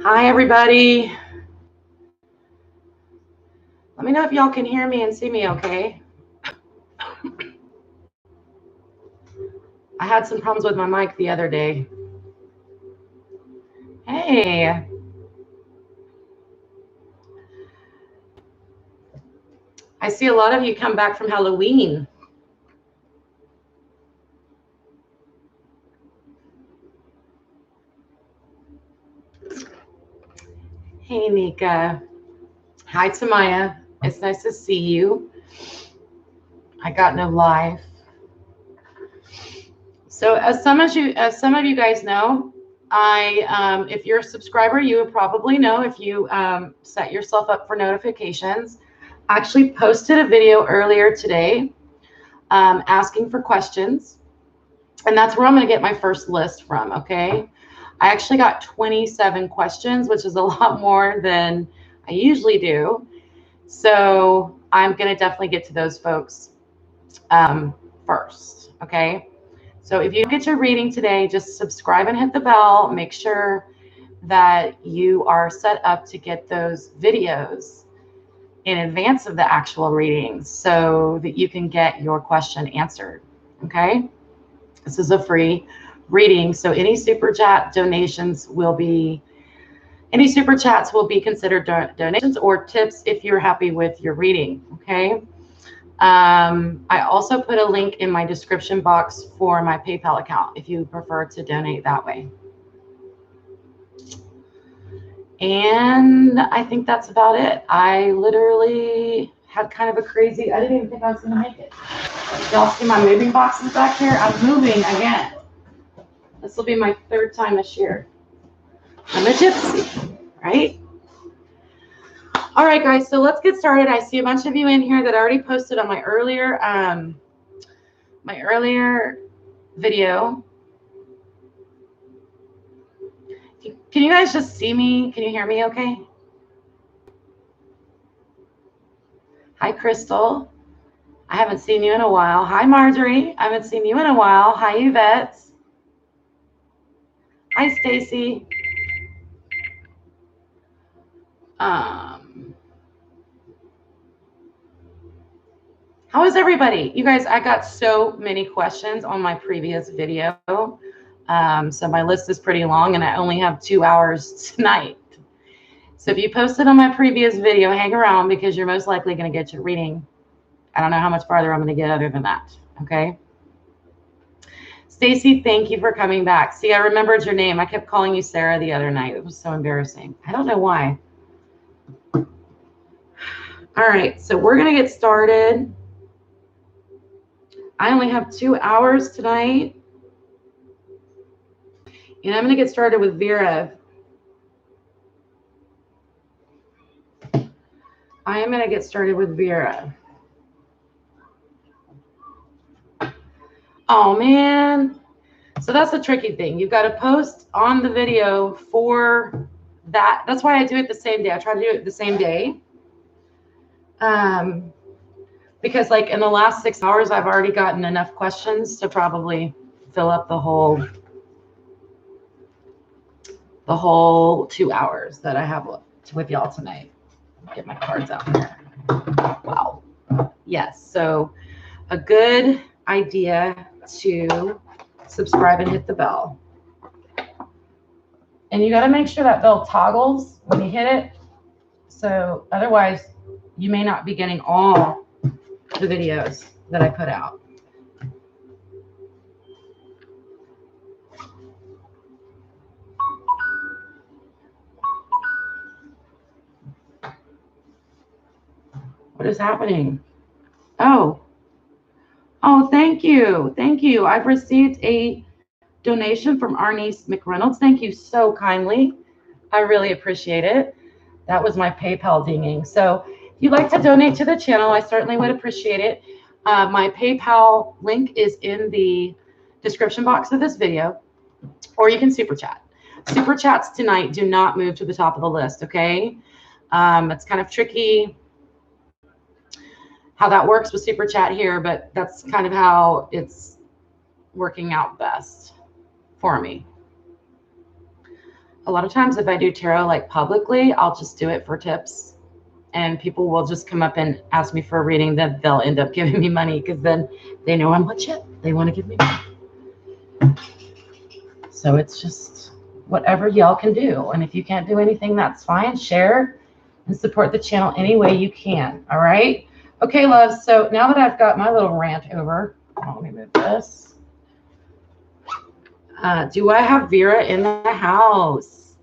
Hi, everybody. Let me know if y'all can hear me and see me okay. I had some problems with my mic the other day. Hey. I see a lot of you come back from Halloween. Hey, Nika. Hi, Tamaya. It's nice to see you. I got no live. So as some of you guys know, if you're a subscriber, you would probably know if you set yourself up for notifications. I actually posted a video earlier today asking for questions. And that's where I'm going to get my first list from, okay? I actually got 27 questions, which is a lot more than I usually do. So I'm going to definitely get to those folks first, okay? So if you get your reading today, just subscribe and hit the bell. Make sure that you are set up to get those videos in advance of the actual readings so that you can get your question answered, okay? This is a free reading, so any super chat donations will be, any super chats will be considered donations or tips if you're happy with your reading, okay? I also put a link in my description box for my PayPal account if you prefer to donate that way. And I think that's about it. I literally had kind of a crazy, I didn't even think I was going to make it. Y'all see my moving boxes back here? I'm moving again. This will be my third time this year. I'm a gypsy, right? All right, guys, so let's get started. I see a bunch of you in here that I already posted on my earlier video. Can you guys just see me? Can you hear me okay? Hi, Crystal. I haven't seen you in a while. Hi, Marjorie. I haven't seen you in a while. Hi, Yvette. Hi, Stacy. How is everybody? You guys, I got so many questions on my previous video. So my list is pretty long and I only have 2 hours tonight. So if you posted on my previous video, hang around because you're most likely going to get your reading. I don't know how much farther I'm going to get other than that. Okay. Stacy, thank you for coming back. See, I remembered your name. I kept calling you Sarah the other night. It was so embarrassing. I don't know why. All right. So we're going to get started. I only have 2 hours tonight. And I'm going to get started with Vera. I am going to get started with Vera. Oh, man. So that's the tricky thing. You've got to post on the video for that. That's why I do it the same day. I try to do it the same day. Because like in the last 6 hours, I've already gotten enough questions to probably fill up the whole 2 hours that I have with y'all tonight. Get my cards out here. Wow. Yes. So a good idea to subscribe and hit the bell. And you got to make sure that bell toggles when you hit it. So otherwise, you may not be getting all the videos that I put out. What is happening? Oh, thank you. Thank you. I've received a donation from Arnice McReynolds. Thank you so kindly. I really appreciate it. That was my PayPal dinging. So if you'd like to donate to the channel, I certainly would appreciate it. My PayPal link is in the description box of this video, or you can super chat. Super chats tonight do not move to the top of the list, okay? It's kind of tricky how that works with super chat here, but that's kind of how it's working out best for me. a lot of times if I do tarot like publicly, I'll just do it for tips, and people will just come up and ask me for a reading. That they'll end up giving me money because then they know I'm legit. They want to give me money. So it's just whatever y'all can do. And if you can't do anything, that's fine. Share and support the channel any way you can. All right. Okay, loves. So now that I've got my little rant over, let me move this. Do I have Vera in the house?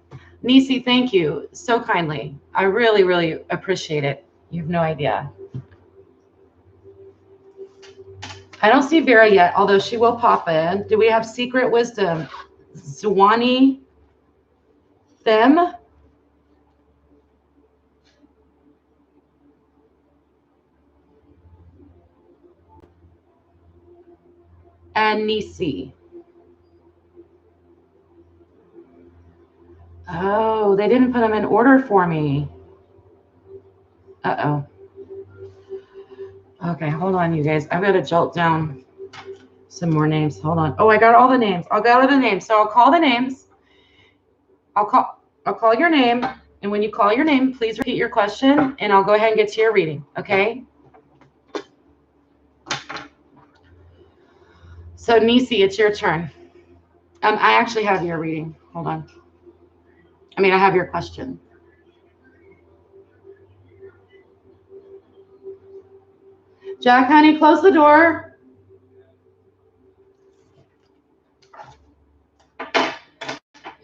Nisi, thank you so kindly. I really, really appreciate it. You have no idea. I don't see Vera yet, although she will pop in. Do we have Secret Wisdom? Zwani Them? And Nisi. Oh, they didn't put them in order for me. Uh-oh. Okay, hold on, you guys. I've got to jolt down some more names. Hold on. Oh, I got all the names. I'll go to the names. So I'll call the names. I'll call your name. And when you call your name, please repeat your question, and I'll go ahead and get to your reading, okay? So, Nisi, it's your turn. I actually have your reading. Hold on. I have your question. Jack, honey, close the door.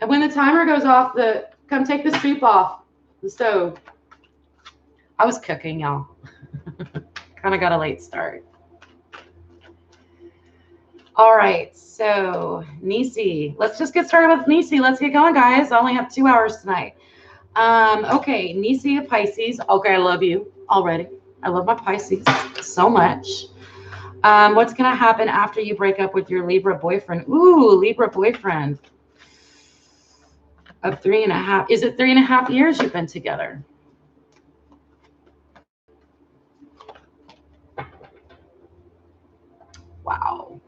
And when the timer goes off, come take the soup off the stove. I was cooking, y'all. Kind of got a late start. All right, so Nisi, let's just get started with Nisi. Let's get going, guys. I only have 2 hours tonight. Okay, Nisi of Pisces. Okay, I love you already. I love my Pisces so much. What's going to happen after you break up with your Libra boyfriend? Ooh, Libra boyfriend. Of 3.5. Is it 3.5 years you've been together? Wow.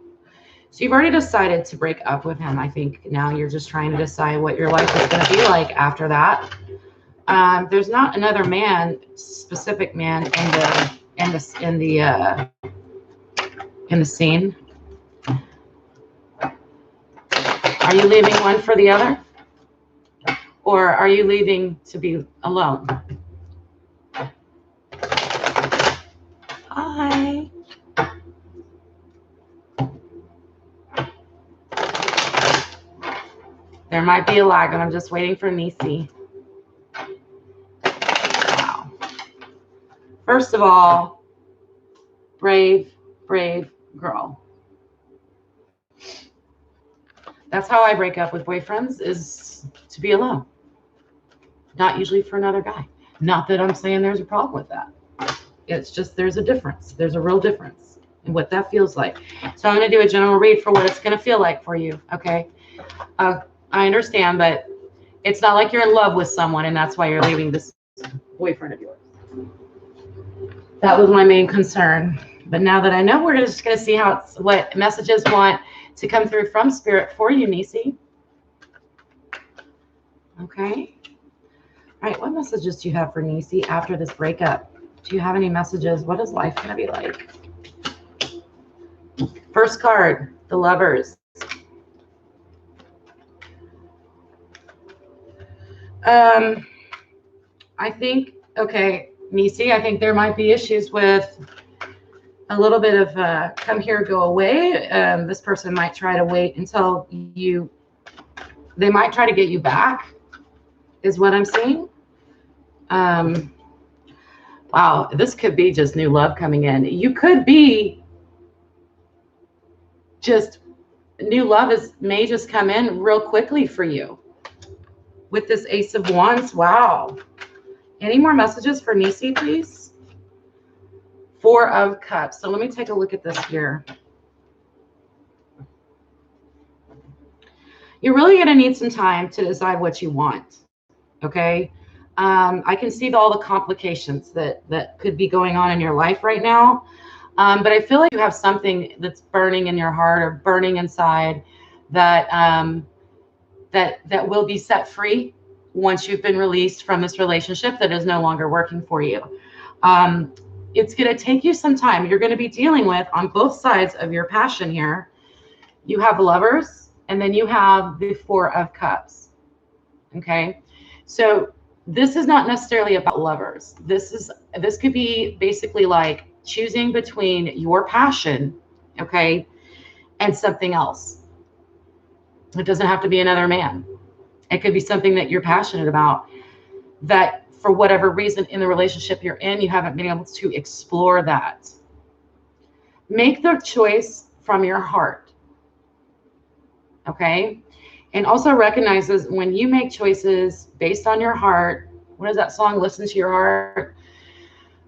So you've already decided to break up with him. I think now you're just trying to decide what your life is going to be like after that. There's not another man, specific man in the scene. Are you leaving one for the other? Or are you leaving to be alone? Hi. There might be a lag, and I'm just waiting for Nisi. Wow. First of all, brave, brave girl. That's how I break up with boyfriends, is to be alone. Not usually for another guy. Not that I'm saying there's a problem with that. It's just there's a difference. There's a real difference in what that feels like. So I'm going to do a general read for what it's going to feel like for you, okay? I understand, but it's not like you're in love with someone and that's why you're leaving this boyfriend of yours. That was my main concern. But now that I know, we're just going to see what messages want to come through from Spirit for you, Nisi. Okay. All right, what messages do you have for Nisi after this breakup? Do you have any messages? What is life going to be like? First card, the Lovers. I think, okay, Nisi, I think there might be issues with a little bit of come here, go away. This person might try to wait until they might try to get you back, is what I'm seeing. Wow, this could be just new love coming in. You could be just new love may just come in real quickly for you with this Ace of Wands. Wow. Any more messages for Nisi, please? Four of Cups. So let me take a look at this here. You're really going to need some time to decide what you want. Okay. I can see all the complications that could be going on in your life right now. But I feel like you have something that's burning in your heart or burning inside that that will be set free once you've been released from this relationship that is no longer working for you. It's going to take you some time. You're going to be dealing with, on both sides of your passion here, you have Lovers, and then you have the Four of Cups. Okay, so this is not necessarily about Lovers. This could be basically like choosing between your passion, okay, and something else. It doesn't have to be another man. It could be something that you're passionate about that for whatever reason in the relationship you're in, you haven't been able to explore that. Make the choice from your heart. Okay? And also recognizes when you make choices based on your heart, what is that song? Listen to your heart.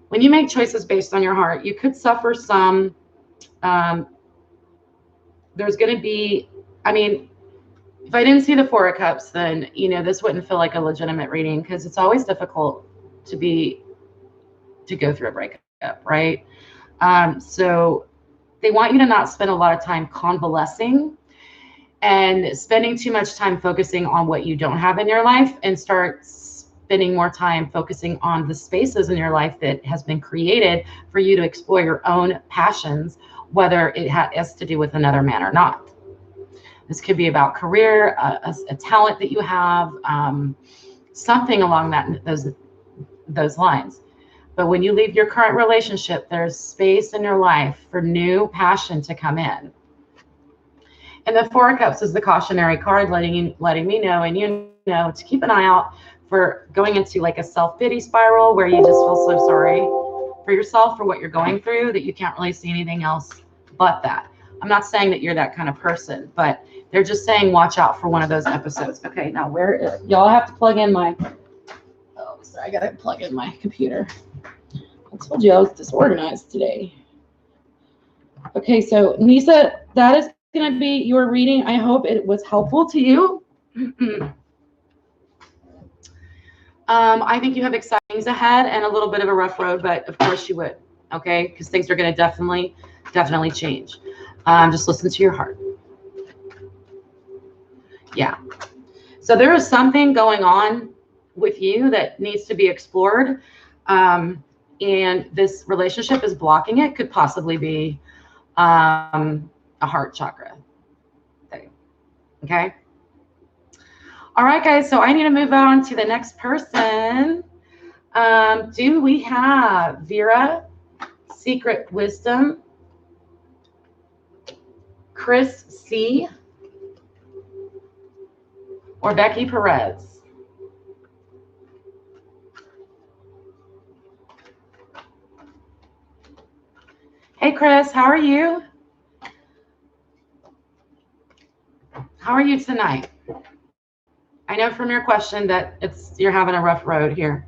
When you make choices based on your heart, you could suffer some, there's going to be, I mean, if I didn't see the Four of Cups, then, you know, this wouldn't feel like a legitimate reading, because it's always difficult to go through a breakup, right? So they want you to not spend a lot of time convalescing and spending too much time focusing on what you don't have in your life, and start spending more time focusing on the spaces in your life that has been created for you to explore your own passions, whether it has to do with another man or not. This could be about career, a talent that you have, something along those lines. But when you leave your current relationship, there's space in your life for new passion to come in. And the Four of Cups is the cautionary card, letting me know, and you know, to keep an eye out for going into like a self-pity spiral where you just feel so sorry for yourself for what you're going through that you can't really see anything else but that. I'm not saying that you're that kind of person, but they're just saying watch out for one of those episodes. Okay, now where y'all have to plug in my, oh, sorry, I gotta plug in my computer. I told you I was disorganized today. Okay, so Nisa, that is going to be your reading. I hope it was helpful to you. I think you have exciting things ahead and a little bit of a rough road, but of course you would, okay? Because things are going to definitely change. Just listen to your heart. Yeah. So there is something going on with you that needs to be explored. And this relationship is blocking it. Could possibly be a heart chakra thing. Okay. All right, guys. So I need to move on to the next person. Do we have Vera, Secret Wisdom, Chris C, or Becky Perez? Hey, Chris, how are you? How are you tonight? I know from your question that you're having a rough road here.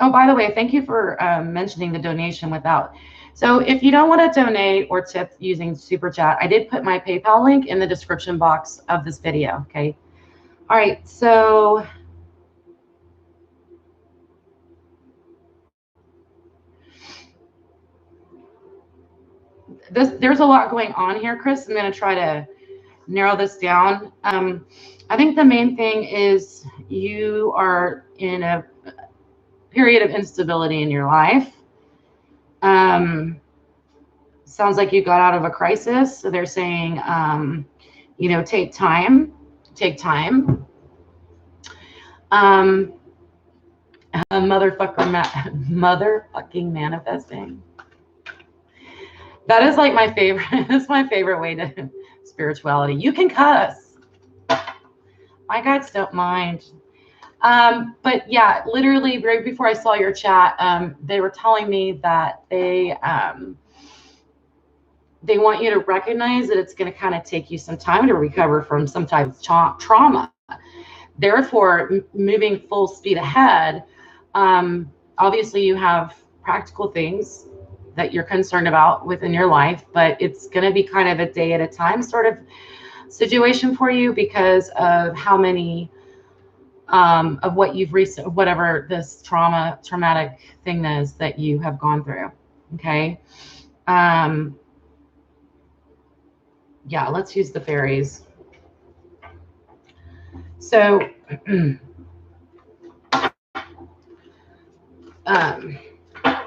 Oh, by the way, thank you for mentioning the donation without. So if you don't want to donate or tip using Super Chat, I did put my PayPal link in the description box of this video, okay? All right, so there's a lot going on here, Chris. I'm going to try to narrow this down. I think the main thing is you are in a period of instability in your life. Sounds like you got out of a crisis. So they're saying, you know, take time. Motherfucking manifesting. That is like my favorite. That's my favorite way to spirituality. You can cuss. My guides don't mind. But yeah, literally right before I saw your chat, they were telling me that they want you to recognize that it's going to kind of take you some time to recover from some type of trauma. Therefore, moving full speed ahead, obviously you have practical things that you're concerned about within your life, but it's going to be kind of a day at a time sort of situation for you because of how many of what you've whatever this traumatic thing is that you have gone through. Okay. Yeah, let's use the fairies. So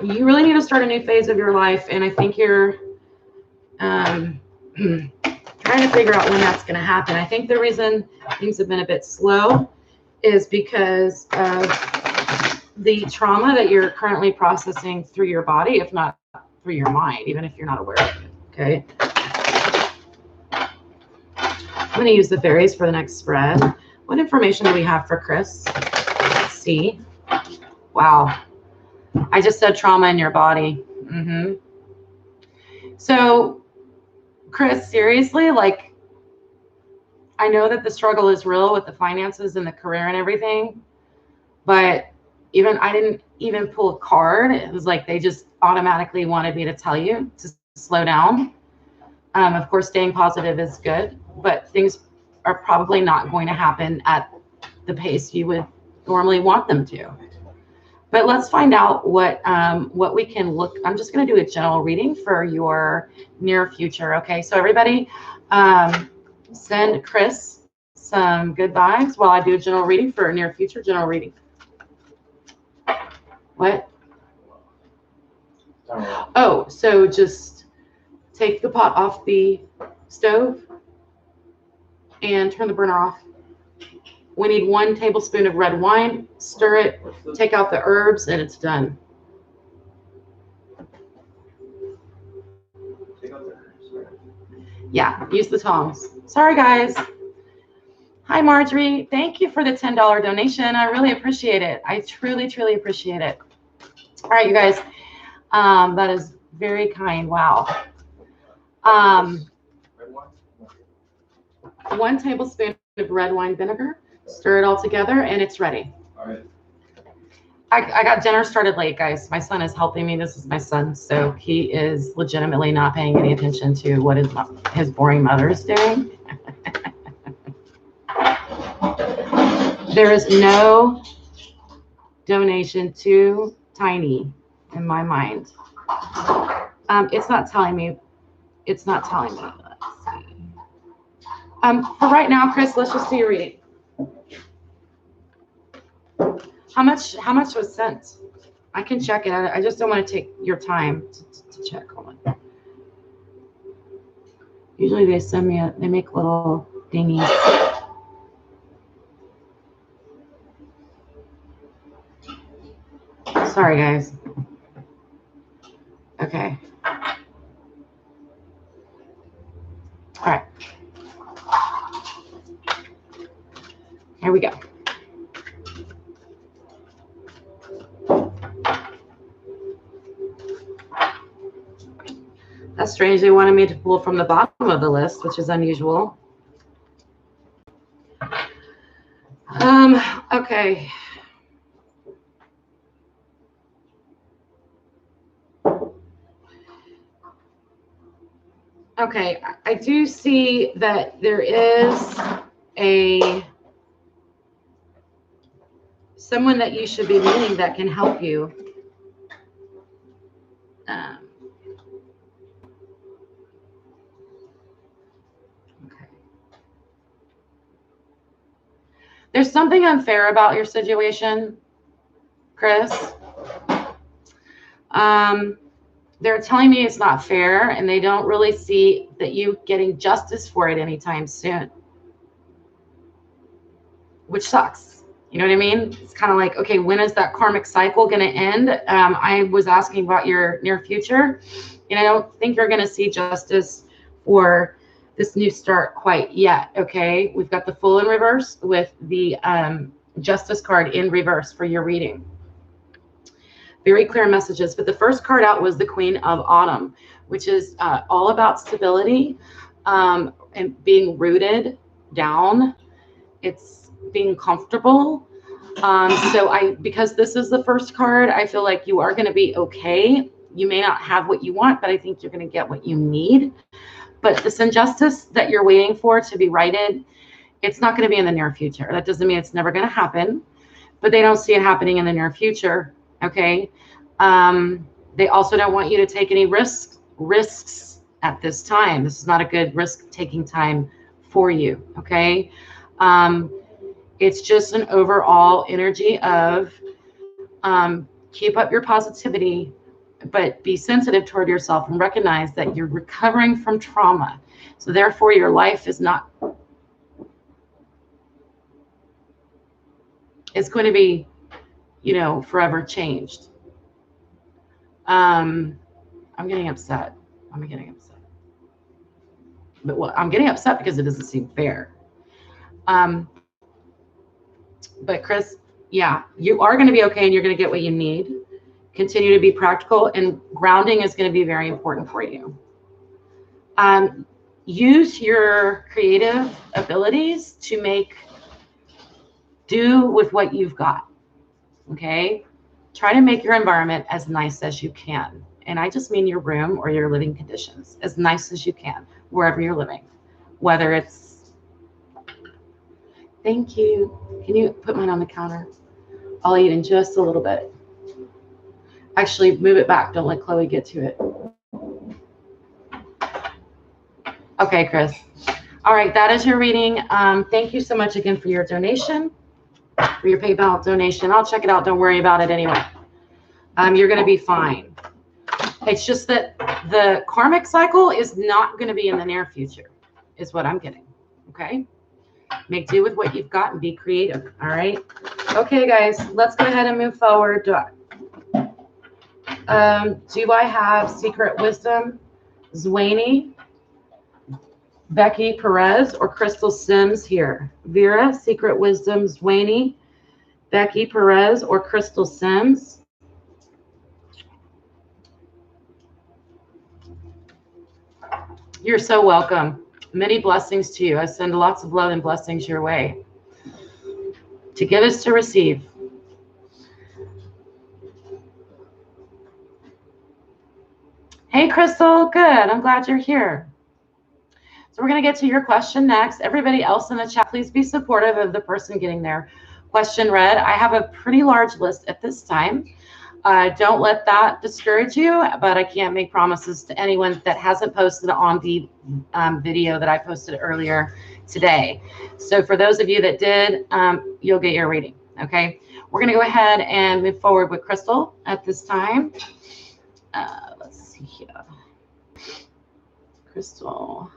you really need to start a new phase of your life, and I think you're trying to figure out when that's going to happen. I think the reason things have been a bit slow is because of the trauma that you're currently processing through your body, if not through your mind, even if you're not aware of it. Okay. I'm going to use the fairies for the next spread. What information do we have for Chris? Let's see. Wow. I just said trauma in your body. So, Chris, seriously, like, I know that the struggle is real with the finances and the career and everything, but I didn't even pull a card. It was like they just automatically wanted me to tell you to slow down. Of course, staying positive is good, but things are probably not going to happen at the pace you would normally want them to. But let's find out what we can look. I'm just going to do a general reading for your near future. Okay, so everybody, send Chris some good vibes while I do a general reading for a near future general reading. What? Oh, so just take the pot off the stove and turn the burner off. We need 1 tablespoon of red wine. Stir it, take out the herbs, and it's done. Yeah, use the tongs. Sorry, guys. Hi, Marjorie. Thank you for the $10 donation. I really appreciate it. I truly, truly appreciate it. All right, you guys. That is very kind. Wow. 1 tablespoon of red wine vinegar. Stir it all together, and it's ready. All right. I got dinner started late, guys. My son is helping me. This is my son, so he is legitimately not paying any attention to what his boring mother is doing. There is no donation too tiny in my mind. It's not telling me. It's not telling me. Let's see. For right now, Chris, let's just do your reading. How much was sent? I can check it. I just don't want to take your time to check. Hold on. Usually they send me they make little dingies. Sorry, guys. Okay. All right. Here we go. That's strange. They wanted me to pull from the bottom of the list, which is unusual. Okay. Okay, I do see that there is someone that you should be meeting that can help you. Okay. There's something unfair about your situation, Chris. They're telling me it's not fair, and they don't really see that you getting justice for it anytime soon, which sucks. You know what I mean? It's kind of like, okay, when is that karmic cycle going to end? I was asking about your near future, and I don't think you're going to see justice for this new start quite yet. Okay, we've got the Fool in reverse with the Justice card in reverse for your reading. Very clear messages, but the first card out was the Queen of Autumn, which is all about stability and being rooted down. It's being comfortable. Because this is the first card, I feel like you are going to be okay. You may not have what you want, but I think you're going to get what you need. But this injustice that you're waiting for to be righted, it's not going to be in the near future. That doesn't mean it's never going to happen, but they don't see it happening in the near future. Okay. They also don't want you to take any risks at this time. This is not a good risk-taking time for you. Okay. It's just an overall energy of keep up your positivity, but be sensitive toward yourself and recognize that you're recovering from trauma. So therefore your life is not, it's going to be, forever changed. I'm getting upset. I'm getting upset. But I'm getting upset because it doesn't seem fair. But Chris, yeah, you are going to be okay and you're going to get what you need. Continue to be practical, and grounding is going to be very important for you. Use your creative abilities to do with what you've got. Okay. Try to make your environment as nice as you can. And I just mean your room or your living conditions as nice as you can, wherever you're living, whether it's, thank you. Can you put mine on the counter? I'll eat in just a little bit. Actually, move it back. Don't let Chloe get to it. Okay, Chris. All right, that is your reading. Thank you so much again for your donation, for your PayPal donation. I'll check it out. Don't worry about it anyway. You're going to be fine. It's just that the karmic cycle is not going to be in the near future, is what I'm getting. Okay? Make do with what you've got and be creative. All right? Okay, guys, let's go ahead and move forward. Do I have Secret Wisdom, Zwaney, Becky Perez, or Crystal Sims here? Vera, Secret Wisdom, Zwaney, Becky Perez, or Crystal Sims? You're so welcome. Many blessings to you. I send lots of love and blessings your way. To give is to receive. Hey, Crystal. Good. I'm glad you're here. So we're going to get to your question next. Everybody else in the chat, please be supportive of the person getting their question read. I have a pretty large list at this time. Don't let that discourage you, but I can't make promises to anyone that hasn't posted on the video that I posted earlier today. So for those of you that did, you'll get your reading. Okay, we're going to go ahead and move forward with Crystal at this time. Let's see here. Crystal.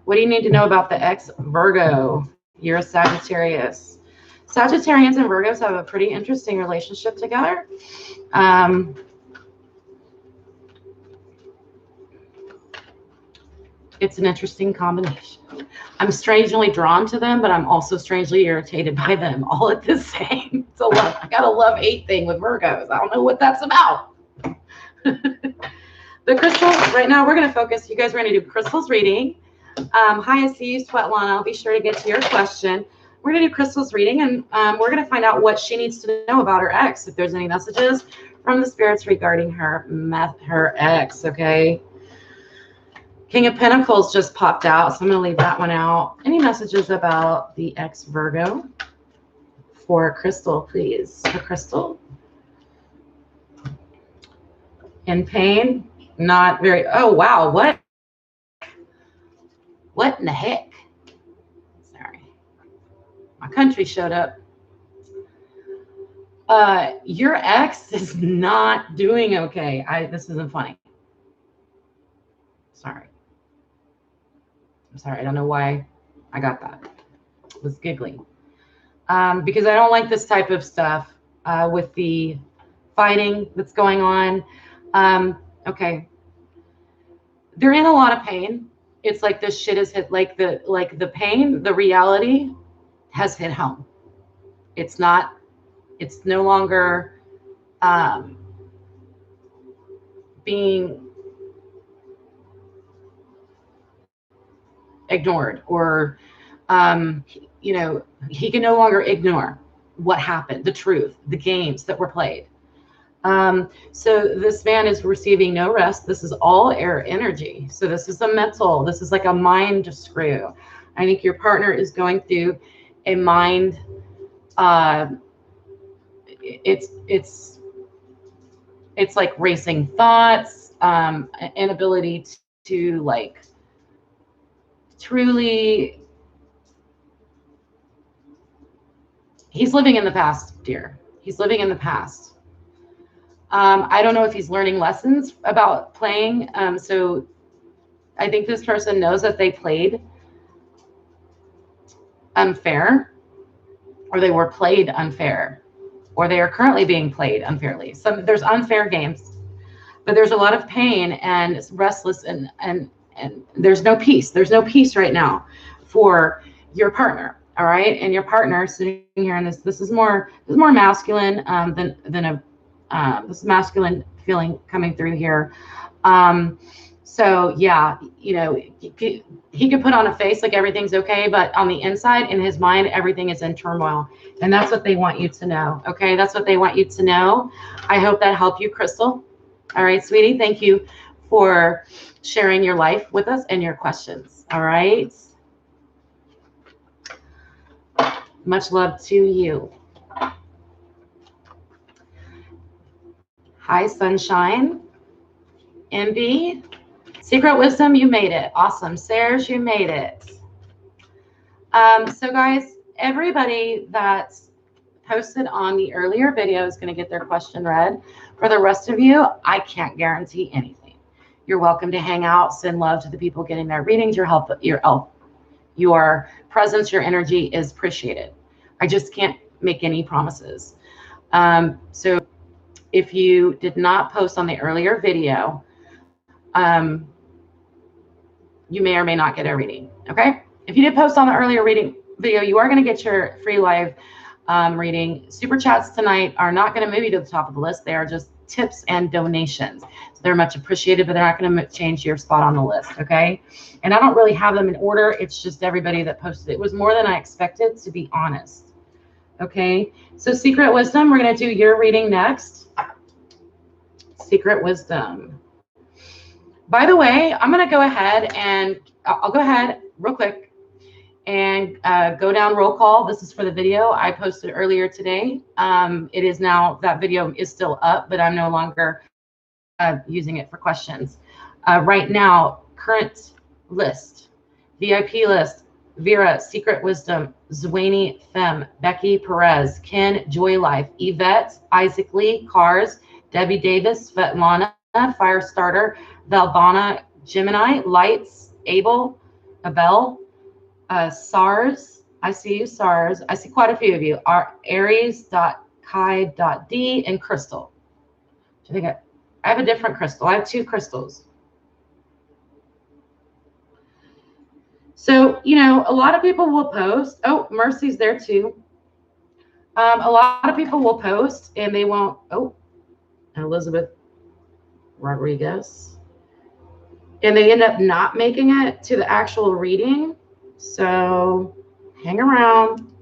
What do you need to know about the ex-Virgo? You're a Sagittarius. Sagittarians and Virgos have a pretty interesting relationship together. It's an interesting combination. I'm strangely drawn to them, but I'm also strangely irritated by them all at the same. So I got a love-hate thing with Virgos. I don't know what that's about. The crystal, right now we're going to focus. You guys are going to do Crystal's reading. Hi, I see you, Svetlana. I'll be sure to get to your question. We're going to do Crystal's reading, and we're going to find out what she needs to know about her ex, if there's any messages from the spirits regarding her ex, okay? King of Pentacles just popped out, so I'm going to leave that one out. Any messages about the ex-Virgo for Crystal, please? For Crystal. In pain? Not very. Oh, wow. What? What in the heck? Sorry. My country showed up. Your ex is not doing okay. This isn't funny. Sorry. I'm sorry. I don't know why I got that. I was giggling. Because I don't like this type of stuff with the fighting that's going on. Okay. They're in a lot of pain. It's like this shit has hit, like the pain, the reality has hit home. It's no longer being ignored or you know, he can no longer ignore what happened, the truth, the games that were played. So this man is receiving no rest. This is all air energy. So this is a mental, this is like a mind screw. I think your partner is going through a mind, it's like racing thoughts, inability to like truly, he's living in the past, dear. He's living in the past. I don't know if he's learning lessons about playing. So I think this person knows that they played unfair, or they were played unfair, or they are currently being played unfairly. There's unfair games, but there's a lot of pain and restless, and there's no peace. There's no peace right now for your partner. All right, and your partner sitting here in this is more masculine than a this masculine feeling coming through here. So yeah, you know, he could put on a face like everything's okay, but on the inside, in his mind, everything is in turmoil. And that's what they want you to know. Okay, that's what they want you to know. I hope that helped you, Crystal. All right, sweetie, thank you for sharing your life with us and your questions. All right. Much love to you. Hi, Sunshine. MB. Secret Wisdom, you made it. Awesome. Serge, you made it. So guys, everybody that's posted on the earlier video is going to get their question read. For the rest of you, I can't guarantee anything. You're welcome to hang out, send love to the people getting their readings. Your help, your presence, your energy is appreciated. I just can't make any promises. So if you did not post on the earlier video, you may or may not get a reading. Okay. If you did post on the earlier reading video, you are going to get your free live reading. Super chats tonight are not going to move you to the top of the list. They are just tips and donations. So they're much appreciated, but they're not going to change your spot on the list. Okay. And I don't really have them in order. It's just everybody that posted. It was more than I expected, to be honest. Okay. So Secret Wisdom, we're going to do your reading next. Secret Wisdom. By the way, I'm going to go ahead and I'll go ahead real quick and go down roll call. This is for the video I posted earlier today. It is now, that video is still up, but I'm no longer using it for questions. Right now, current list, VIP list: Vera, Secret Wisdom, Zwane Femme, Becky Perez, Ken, Joy Life, Yvette, Isaac Lee, Cars, Debbie Davis, Svetlana, Firestarter, Valvana, Gemini, Lights, Abel, Abel, SARS. I see you, SARS. I see quite a few of you. Aries.kai.d and Crystal. I think I have a different crystal. I have two crystals. So, you know, a lot of people will post. Oh, Mercy's there too. A lot of people will post and they won't. Oh, Elizabeth Rodriguez. And they end up not making it to the actual reading. So hang around.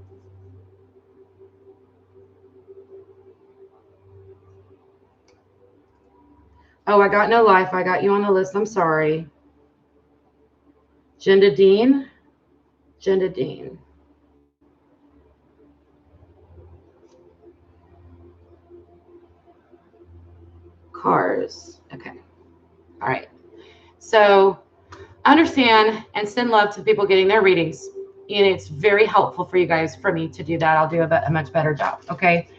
Oh, I got no life. I got you on the list. I'm sorry. Jenda Dean. Jenda Dean. Cars. Okay. All right. So understand and send love to people getting their readings. And it's very helpful for you guys, for me to do that. I'll do a much better job. Okay.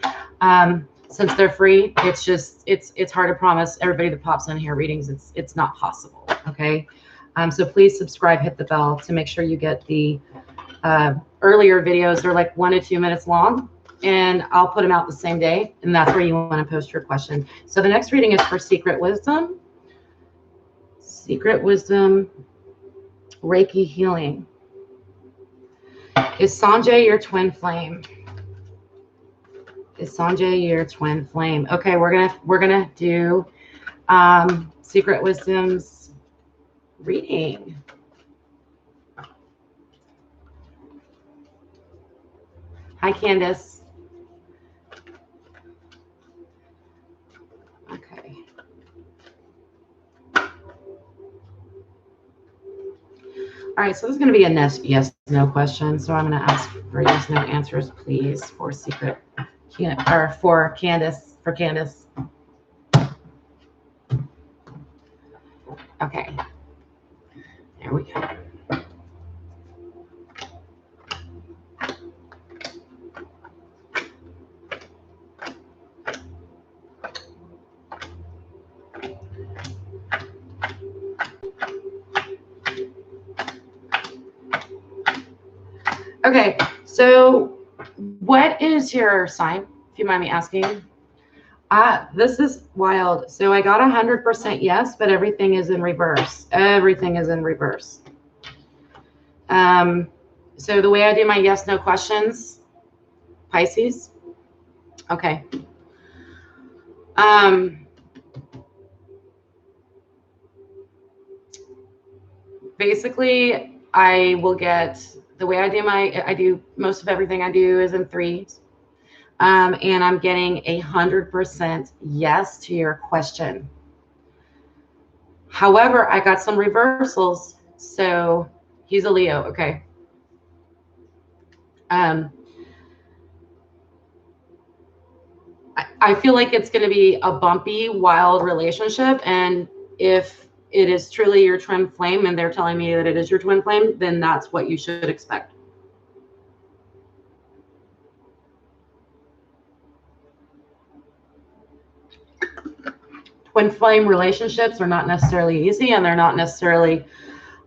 Since they're free, it's just, it's hard to promise everybody that pops in here readings. It's not possible. Okay. So please subscribe, hit the bell to make sure you get the earlier videos. They're like 1 to 2 minutes long, and I'll put them out the same day. And that's where you want to post your question. So the next reading is for Secret Wisdom. Secret Wisdom, Reiki healing. Is Sanjay your twin flame? Is Sanjay your twin flame? Okay, we're gonna do Secret Wisdom's reading. Hi, Candace. Okay. All right, so this is going to be a yes, no question. So I'm going to ask for yes, no answers, please, for secret, or for Candace, Okay, there we go. Okay, so what is your sign, if you mind me asking? This is wild. So I got 100% yes, but everything is in reverse. Everything is in reverse. So the way I do my yes, no questions, Pisces. Okay. Basically, I will get the way I do most of everything I do is in threes. And I'm getting 100% yes to your question. However, I got some reversals. So he's a Leo. Okay. I feel like it's going to be a bumpy, wild relationship. And if it is truly your twin flame and they're telling me that it is your twin flame, then that's what you should expect. Twin flame relationships are not necessarily easy, and they're not necessarily,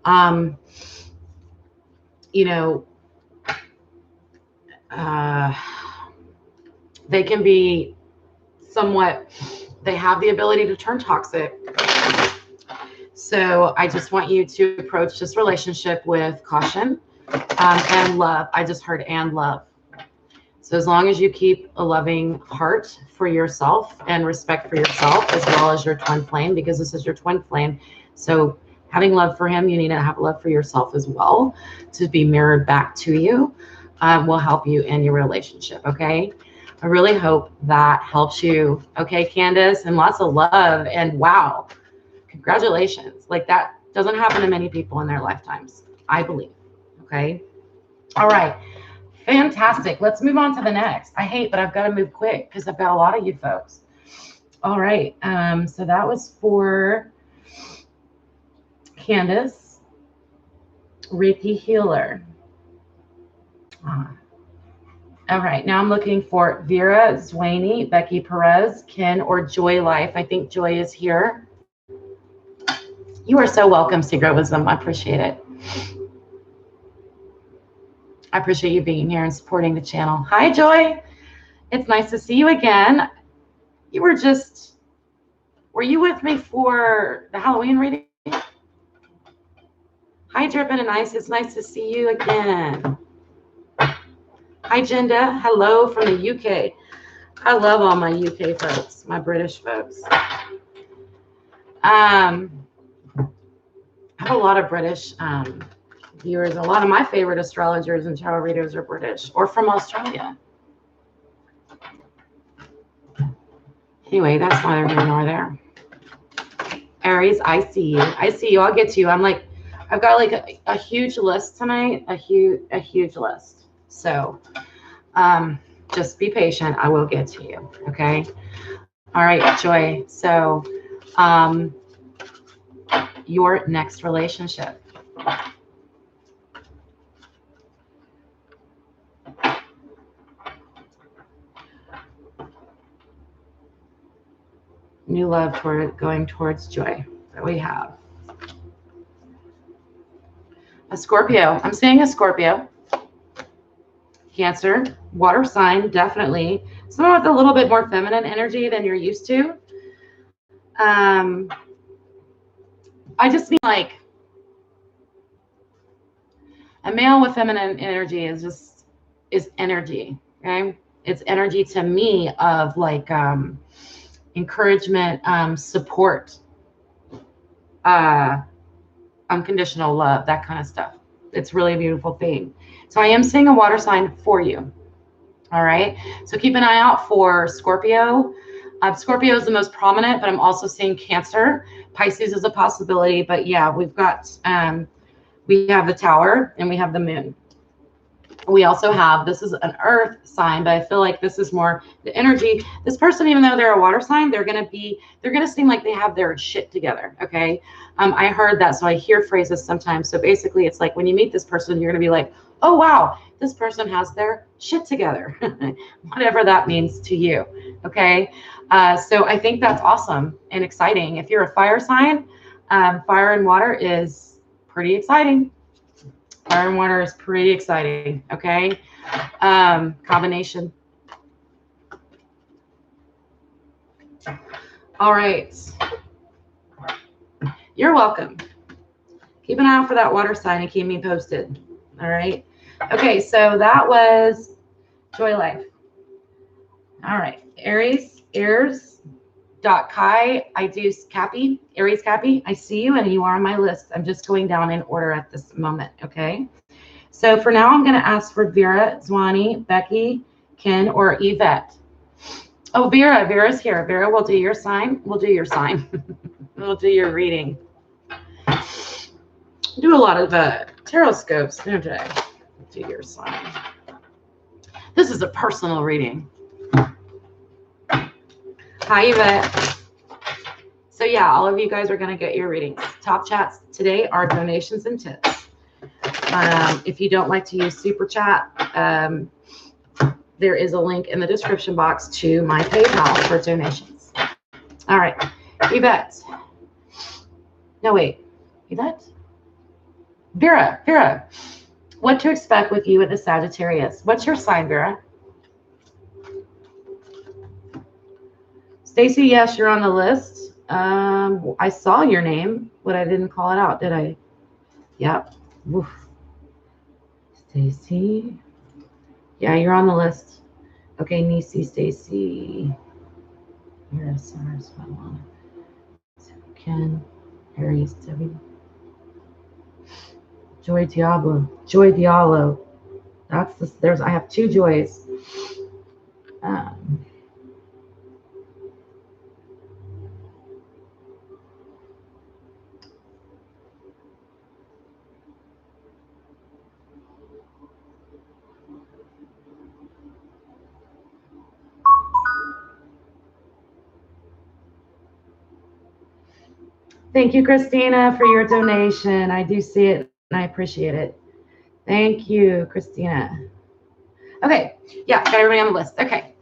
they can be somewhat, they have the ability to turn toxic. So I just want you to approach this relationship with caution and love. I just heard and love. So as long as you keep a loving heart for yourself and respect for yourself, as well as your twin flame, because this is your twin flame. So having love for him, you need to have love for yourself as well to be mirrored back to you, will help you in your relationship. Okay. I really hope that helps you. Okay, Candace, and lots of love. And wow, congratulations. Like that doesn't happen to many people in their lifetimes, I believe. Okay. All right. Fantastic. Let's move on to the next. I hate, but I've got to move quick because I've got a lot of you folks. All right. So that was for Candace, Reiki Healer. All right. Now I'm looking for Vera, Zwaney, Becky Perez, Ken, or Joy Life. I think Joy is here. You are so welcome, Secret Wisdom. I appreciate it. I appreciate you being here and supporting the channel. Hi, Joy. It's nice to see you again. You were you with me for the Halloween reading? Hi, Drippin' and Ice. It's nice to see you again. Hi, Jinda. Hello from the UK. I love all my UK folks, my British folks. I have a lot of British viewers. A lot of my favorite astrologers and tarot readers are British or from Australia. Anyway, that's neither here nor there. Aries, I see you. I see you. I'll get to you. I've got like a huge list tonight, a huge list. So just be patient. I will get to you. Okay. All right, Joy. So your next relationship. New love going towards Joy that we have. A Scorpio. I'm seeing a Scorpio. Cancer, water sign, definitely. Someone with a little bit more feminine energy than you're used to. I just mean like a male with feminine energy is energy. Okay. It's energy to me of like encouragement, support, unconditional love, that kind of stuff. It's really a beautiful thing. So I am seeing a water sign for you. All right. So keep an eye out for Scorpio. Scorpio is the most prominent, but I'm also seeing Cancer. Pisces is a possibility, but yeah, we've got we have the Tower and we have the Moon. We also have, this is an earth sign, but I feel like this is more the energy. This person, even though they're a water sign, they're going to seem like they have their shit together. Okay. I heard that. So I hear phrases sometimes. So basically it's like when you meet this person, you're going to be like, oh, wow, this person has their shit together, whatever that means to you. Okay. So I think that's awesome and exciting. If you're a fire sign, fire and water is pretty exciting. Fire and water is pretty exciting, okay? Combination. All right. You're welcome. Keep an eye out for that water sign and keep me posted, all right? Okay, so that was Joy Life. All right, Aries, Kai, I do Cappy, Aries Cappy. I see you and you are on my list. I'm just going down in order at this moment, okay? So for now, I'm going to ask for Vera, Zwani, Becky, Ken, or Yvette. Oh, Vera's here. Vera will do your sign. We'll do your sign. We'll do your reading. Do a lot of tarot scopes, don't I? Do your sign. This is a personal reading. Hi, Yvette. So yeah, all of you guys are going to get your readings. Top chats today are donations and tips. If you don't like to use Super Chat, there is a link in the description box to my PayPal for donations. All right, Yvette. No, wait. Yvette? Vera. What to expect with you with the Sagittarius? What's your sign, Vera? Stacy, yes, you're on the list. I saw your name, but I didn't call it out, did I? Yep. Oof. Stacy. Yeah, you're on the list. Okay, Nisi, Stacy. Vera, Summer, Swella. Ken, Aries, Debbie. Joy Diablo. That's the, I have two Joys. Thank you, Christina, for your donation. I do see it and I appreciate it. Thank you, Christina. Okay, yeah, got everybody on the list. Okay.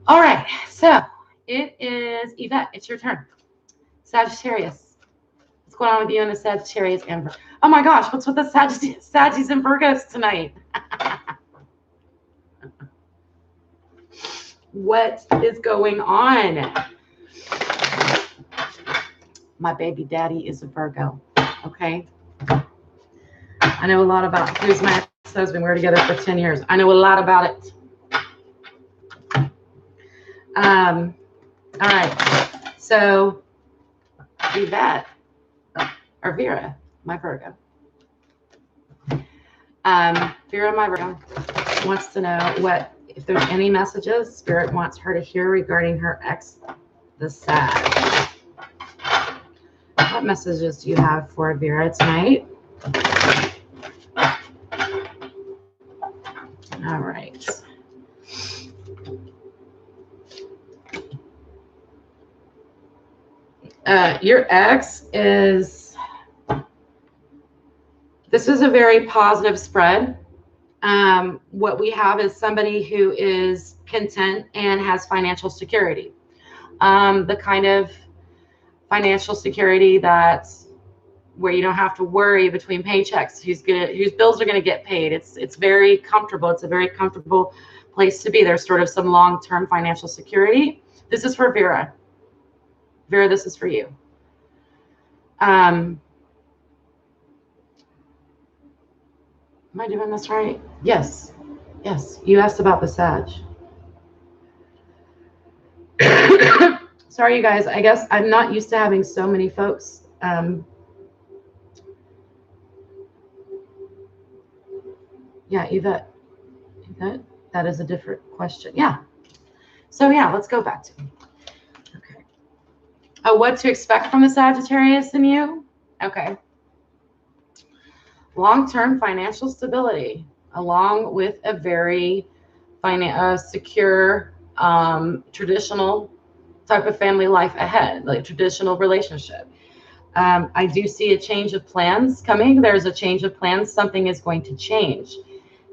All right, so it is Yvette. It's your turn. Sagittarius. What's going on with you and the Sagittarius? And oh my gosh, what's with the Saggies and Virgos tonight? What is going on? My baby daddy is a Virgo. Okay. I know a lot about who's my ex-husband. We're together for 10 years. I know a lot about it. All right. So Yvette or Vera, my Virgo. Vera, my Virgo, wants to know if there's any messages Spirit wants her to hear regarding her ex, the Sag. What messages do you have for Vera tonight? All right. Your ex is, this is a very positive spread. What we have is somebody who is content and has financial security. The kind of financial security that's where you don't have to worry between paychecks whose bills are going to get paid. It's very comfortable. It's a very comfortable place to be. There's sort of some long-term financial security. This is for Vera. Vera, this is for you. Am I doing this right? Yes. You asked about the Sag. Sorry, you guys. I guess I'm not used to having so many folks. Yeah, Yvette. That is a different question. Yeah. So yeah, let's go back to it. Okay. Oh, what to expect from the Sagittarius in you? Okay. Long-term financial stability, along with a very secure, traditional type of family life ahead, like traditional relationship. I do see a change of plans coming. There's a change of plans. Something is going to change.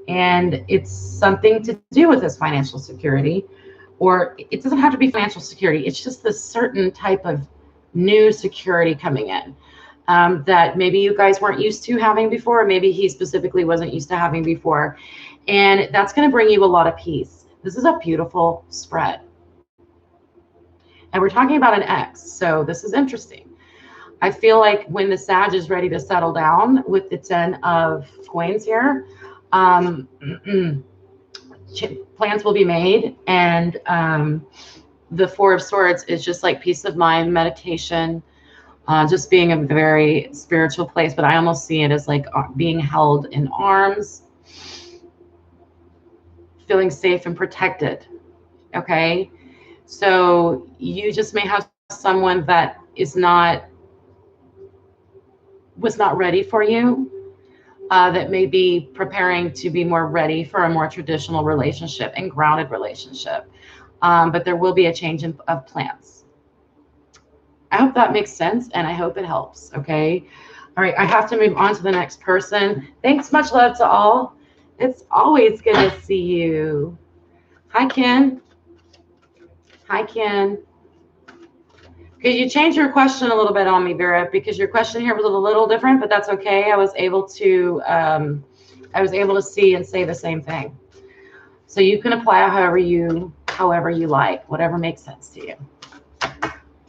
And it's something to do with this financial security, or it doesn't have to be financial security. It's just this certain type of new security coming in that maybe you guys weren't used to having before, or maybe he specifically wasn't used to having before. And that's going to bring you a lot of peace. This is a beautiful spread. And we're talking about an ex, so this is interesting. I feel like when the Sag is ready to settle down with the 10 of coins here, plans will be made. And the 4 of Swords is just like peace of mind, meditation, just being a very spiritual place. But I almost see it as like being held in arms, feeling safe and protected. Okay. So you just may have someone that was not ready for you, that may be preparing to be more ready for a more traditional relationship and grounded relationship. But there will be a change of plans. I hope that makes sense, and I hope it helps. Okay. All right. I have to move on to the next person. Thanks. Much love to all. It's always good to see you. Hi, Ken. Hi, Ken. Could you change your question a little bit on me, Vera? Because your question here was a little different, but that's okay. I was able to see and say the same thing. So you can apply however you like, whatever makes sense to you.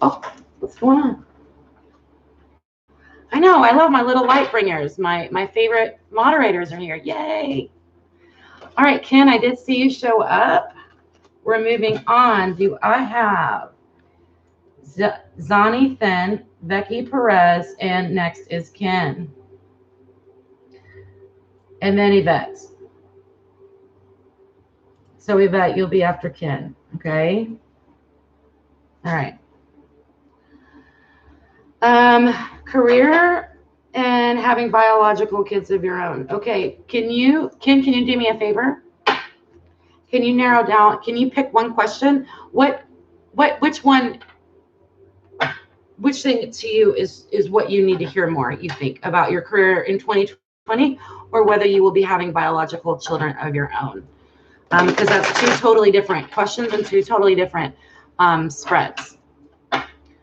Oh, what's going on? I know. I love my little light bringers. My favorite moderators are here. Yay! All right, Ken, I did see you show up. We're moving on. Do I have Zani Thin, Becky Perez, and next is Ken. And then Yvette. So Yvette, you'll be after Ken, okay? All right. Career and having biological kids of your own. Okay, Ken, can you do me a favor? Can you narrow down, can you pick one question? Which thing to you is what you need to hear more, you think, about your career in 2020, or whether you will be having biological children of your own? Because that's 2 totally different questions and 2 totally different spreads.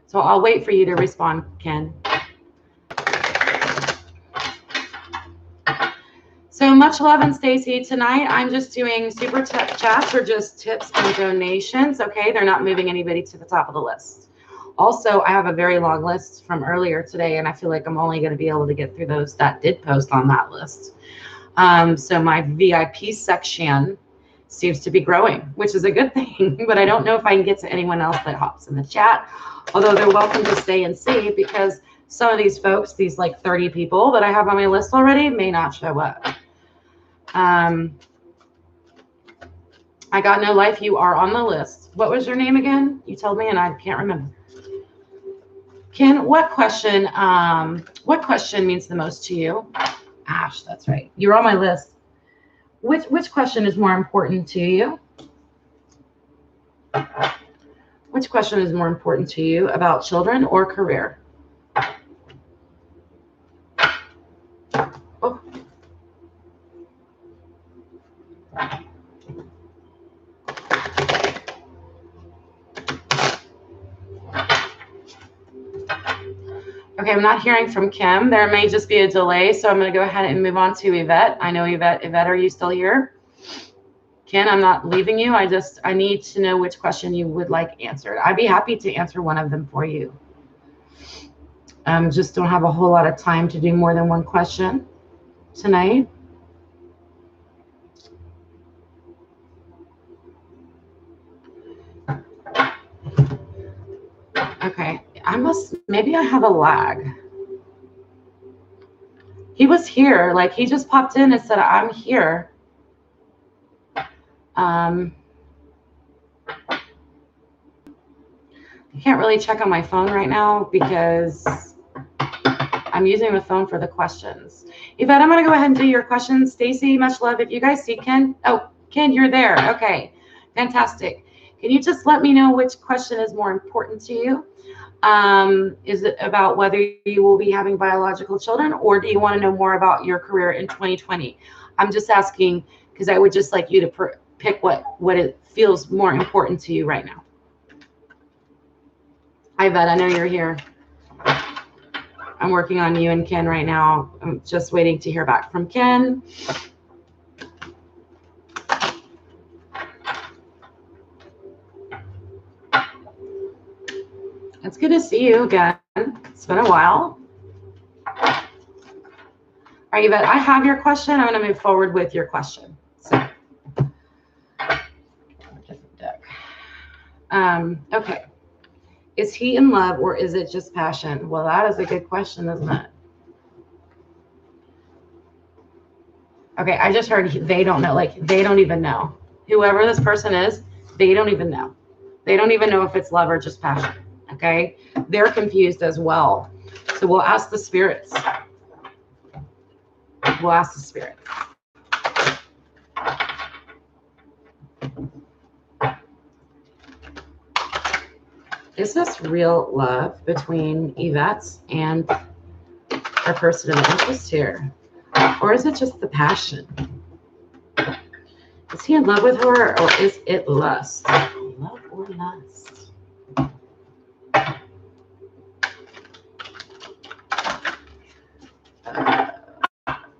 So I'll wait for you to respond, Ken. So much love and Stacy. Tonight I'm just doing super chats or just tips and donations. Okay, they're not moving anybody to the top of the list. Also, I have a very long list from earlier today, and I feel like I'm only going to be able to get through those that did post on that list. So my VIP section seems to be growing, which is a good thing, but I don't know if I can get to anyone else that hops in the chat, although they're welcome to stay and see, because some of these folks, these like 30 people that I have on my list already, may not show up. I got no life. You are on the list. What was your name again? You told me and I can't remember. Ken, what question means the most to you? Ash, that's right. You're on my list. Which question is more important to you? Which question is more important to you, about children or career? Oh. Okay, I'm not hearing from Kim. There may just be a delay, so I'm going to go ahead and move on to Yvette. I know Yvette. Yvette, are you still here? Ken, I'm not leaving you. I need to know which question you would like answered. I'd be happy to answer one of them for you. Just don't have a whole lot of time to do more than one question tonight. Okay, maybe I have a lag. He was here, like he just popped in and said, I'm here. I can't really check on my phone right now because I'm using the phone for the questions. Yvette, I'm going to go ahead and do your questions. Stacy, much love. If you guys see Ken, oh, Ken, you're there. Okay, fantastic. Can you just let me know which question is more important to you? Is it about whether you will be having biological children, or do you want to know more about your career in 2020? I'm just asking because I would just like you to pick what it feels more important to you right now. Hi, Yvette, I know you're here. I'm working on you and Ken right now. I'm just waiting to hear back from Ken. It's good to see you again. It's been a while. All right, Yvette, I have your question. I'm going to move forward with your question. So, different deck. Okay. Is he in love or is it just passion? Well, that is a good question, isn't it? Okay, I just heard they don't know. Like, they don't even know. Whoever this person is, they don't even know. They don't even know if it's love or just passion. Okay? They're confused as well. So we'll ask the spirits. We'll ask the spirits. Is this real love between Yvette and our person of interest here? Or is it just the passion? Is he in love with her or is it lust? Love or lust?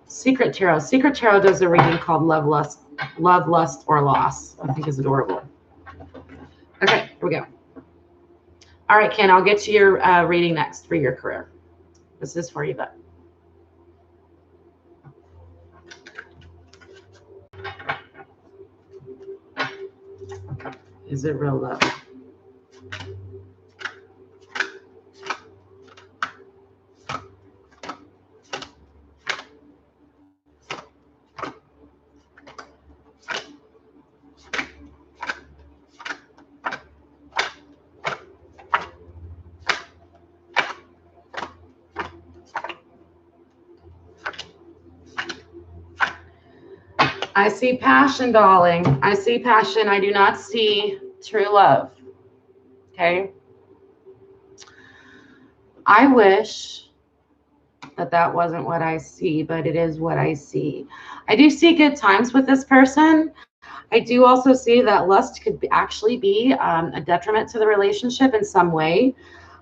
Secret Tarot. Secret Tarot does a reading called Love, Lust, or Loss. I think is adorable. Okay, here we go. All right, Ken, I'll get to your reading next for your career. This is for you, but. Is it real love? I see passion, darling. I see passion. I do not see true love. Okay. I wish that wasn't what I see, but it is what I see. I do see good times with this person. I do also see that lust could actually be a detriment to the relationship in some way.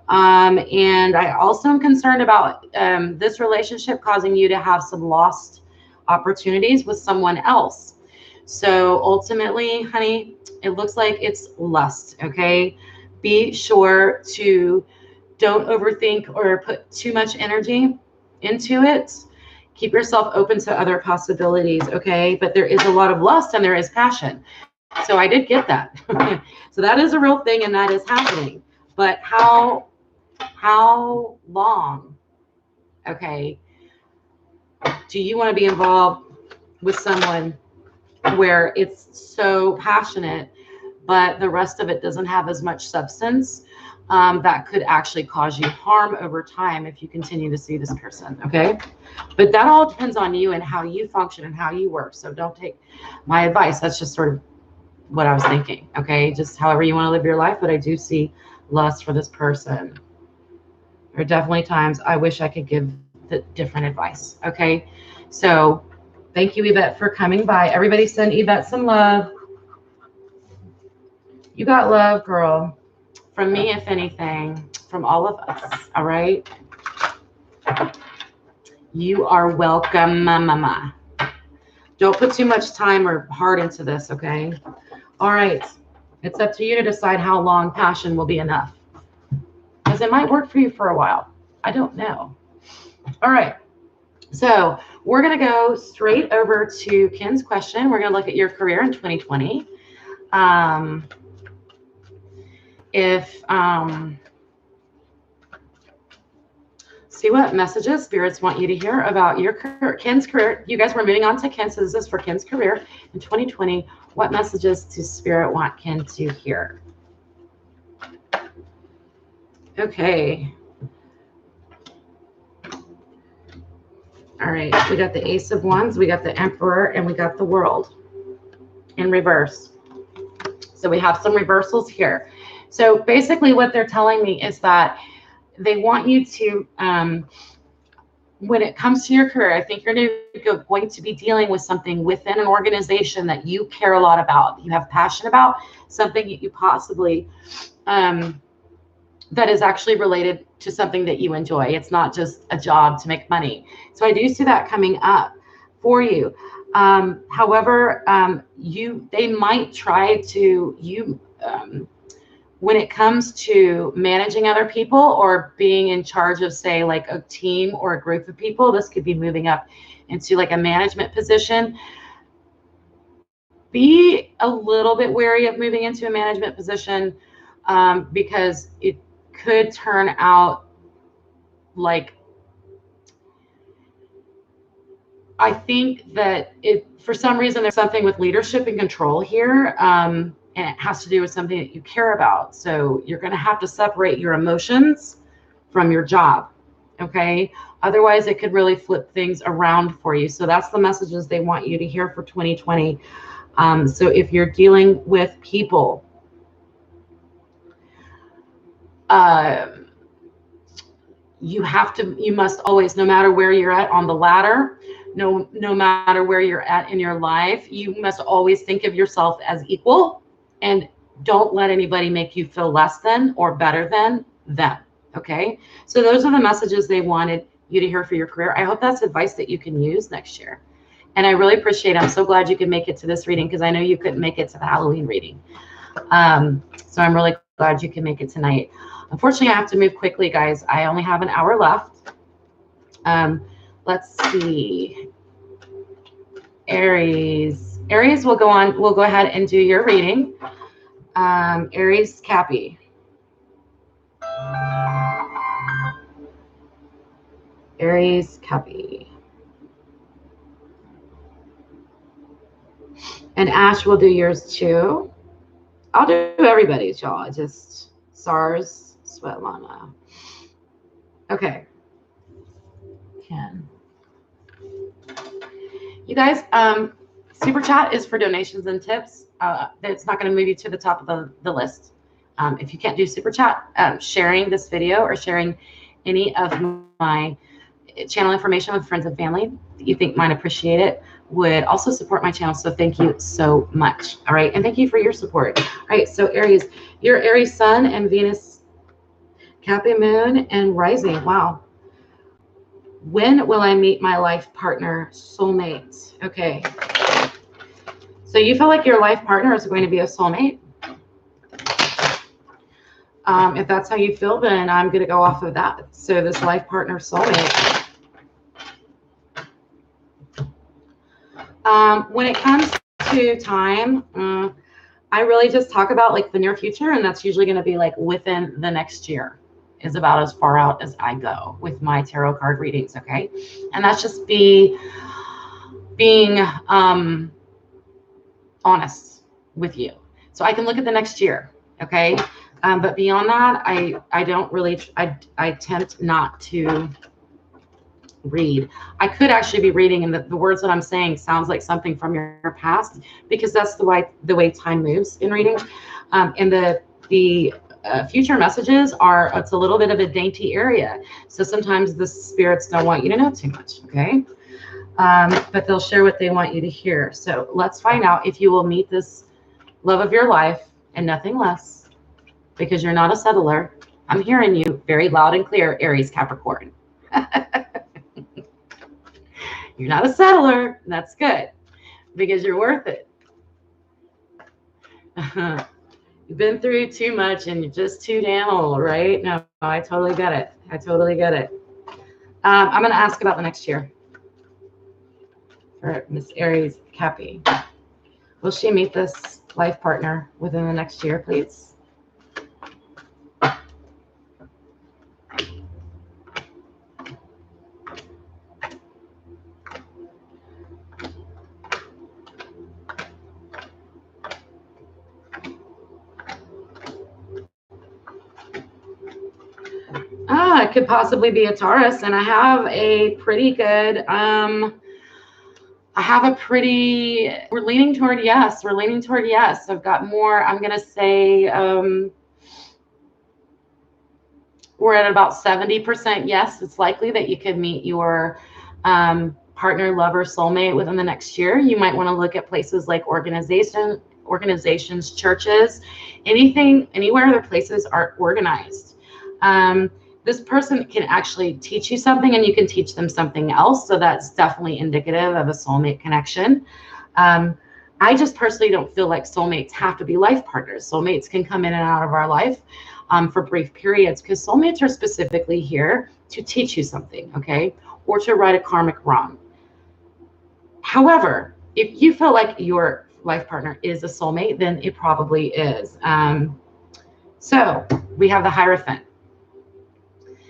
And I also am concerned about this relationship causing you to have some lost opportunities with someone else. So ultimately, honey, it looks like it's lust, okay? Be sure to don't overthink or put too much energy into it. Keep yourself open to other possibilities, okay? But there is a lot of lust and there is passion. So I did get that. So that is a real thing and that is happening. But how long, okay, do you want to be involved with someone where it's so passionate, but the rest of it doesn't have as much substance? That could actually cause you harm over time if you continue to see this person, okay? But that all depends on you and how you function and how you work. So don't take my advice. That's just sort of what I was thinking, okay? Just however you want to live your life, but I do see lust for this person. There are definitely times I wish I could give the different advice, okay? So thank you, Yvette, for coming by. Everybody send Yvette some love. You got love, girl. From me, if anything, from all of us, all right? You are welcome, mama. Don't put too much time or heart into this, okay? All right. It's up to you to decide how long passion will be enough. Because it might work for you for a while. I don't know. All right. So we're going to go straight over to Ken's question. We're going to look at your career in 2020. See what messages spirits want you to hear about your career, Ken's career. You guys were moving on to Ken, so this is for Ken's career in 2020. What messages does Spirit want Ken to hear? Okay. All right. We got the Ace of Wands, we got the Emperor, and we got the World in reverse. So we have some reversals here. So basically what they're telling me is that they want you to, when it comes to your career, I think you're going to be dealing with something within an organization that you care a lot about, you have passion about, something that you possibly, that is actually related to something that you enjoy. It's not just a job to make money. So I do see that coming up for you. However, they might try to, when it comes to managing other people or being in charge of, say, like a team or a group of people, this could be moving up into like a management position. Be a little bit wary of moving into a management position because it could turn out like, I think that for some reason, there's something with leadership and control here, and it has to do with something that you care about. So you're going to have to separate your emotions from your job, okay? Otherwise, it could really flip things around for you. So that's the messages they want you to hear for 2020. So if you're dealing with people, you must always, no matter where you're at on the ladder, no matter where you're at in your life, you must always think of yourself as equal, and don't let anybody make you feel less than or better than them. Okay. So those are the messages they wanted you to hear for your career. I hope that's advice that you can use next year. And I really appreciate it. I'm so glad you could make it to this reading, because I know you couldn't make it to the Halloween reading. So I'm really glad you can make it tonight. Unfortunately, I have to move quickly, guys. I only have an hour left. Let's see. Aries. Aries will go on. We'll go ahead and do your reading. Aries, Cappy. Aries, Cappy. And Ash will do yours too. I'll do everybody's, y'all. Just SARS, Svetlana. Okay. Ken. You guys, Super Chat is for donations and tips. It's not going to move you to the top of the list. If you can't do Super Chat, sharing this video or sharing any of my channel information with friends and family that you think might appreciate it would also support my channel. So thank you so much. All right. And thank you for your support. All right. So Aries, your Aries Sun and Venus, Cappy Moon and Rising. Wow. When will I meet my life partner, soulmate? Okay. So you feel like your life partner is going to be a soulmate? If that's how you feel, then I'm going to go off of that. So this life partner, soulmate. When it comes to time, I really just talk about like the near future, and that's usually going to be like within the next year is about as far out as I go with my tarot card readings. Okay. And that's just being honest with you. So I can look at the next year. Okay. But beyond that, I don't really, I tend not to read. I could actually be reading, and the words that I'm saying sounds like something from your past, because that's the way time moves in reading. And the future messages are, it's a little bit of a dainty area. So sometimes the spirits don't want you to know too much. Okay. But they'll share what they want you to hear. So let's find out if you will meet this love of your life and nothing less, because you're not a settler. I'm hearing you very loud and clear, Aries, Capricorn. You're not a settler. That's good, because you're worth it. You've been through too much and you're just too damn old, right? No, I totally get it. I totally get it. I'm going to ask about the next year for Miss Aries, Cappy. Will she meet this life partner within the next year, please? It could possibly be a Taurus, and I have a pretty good, we're leaning toward yes. We're leaning toward yes. I've got more, I'm going to say, we're at about 70% yes. It's likely that you could meet your partner, lover, soulmate within the next year. You might want to look at places like organizations, churches, anywhere other places are organized. This person can actually teach you something and you can teach them something else. So that's definitely indicative of a soulmate connection. I just personally don't feel like soulmates have to be life partners. Soulmates can come in and out of our life for brief periods, because soulmates are specifically here to teach you something, okay? Or to right a karmic wrong. However, if you feel like your life partner is a soulmate, then it probably is. So we have the Hierophant.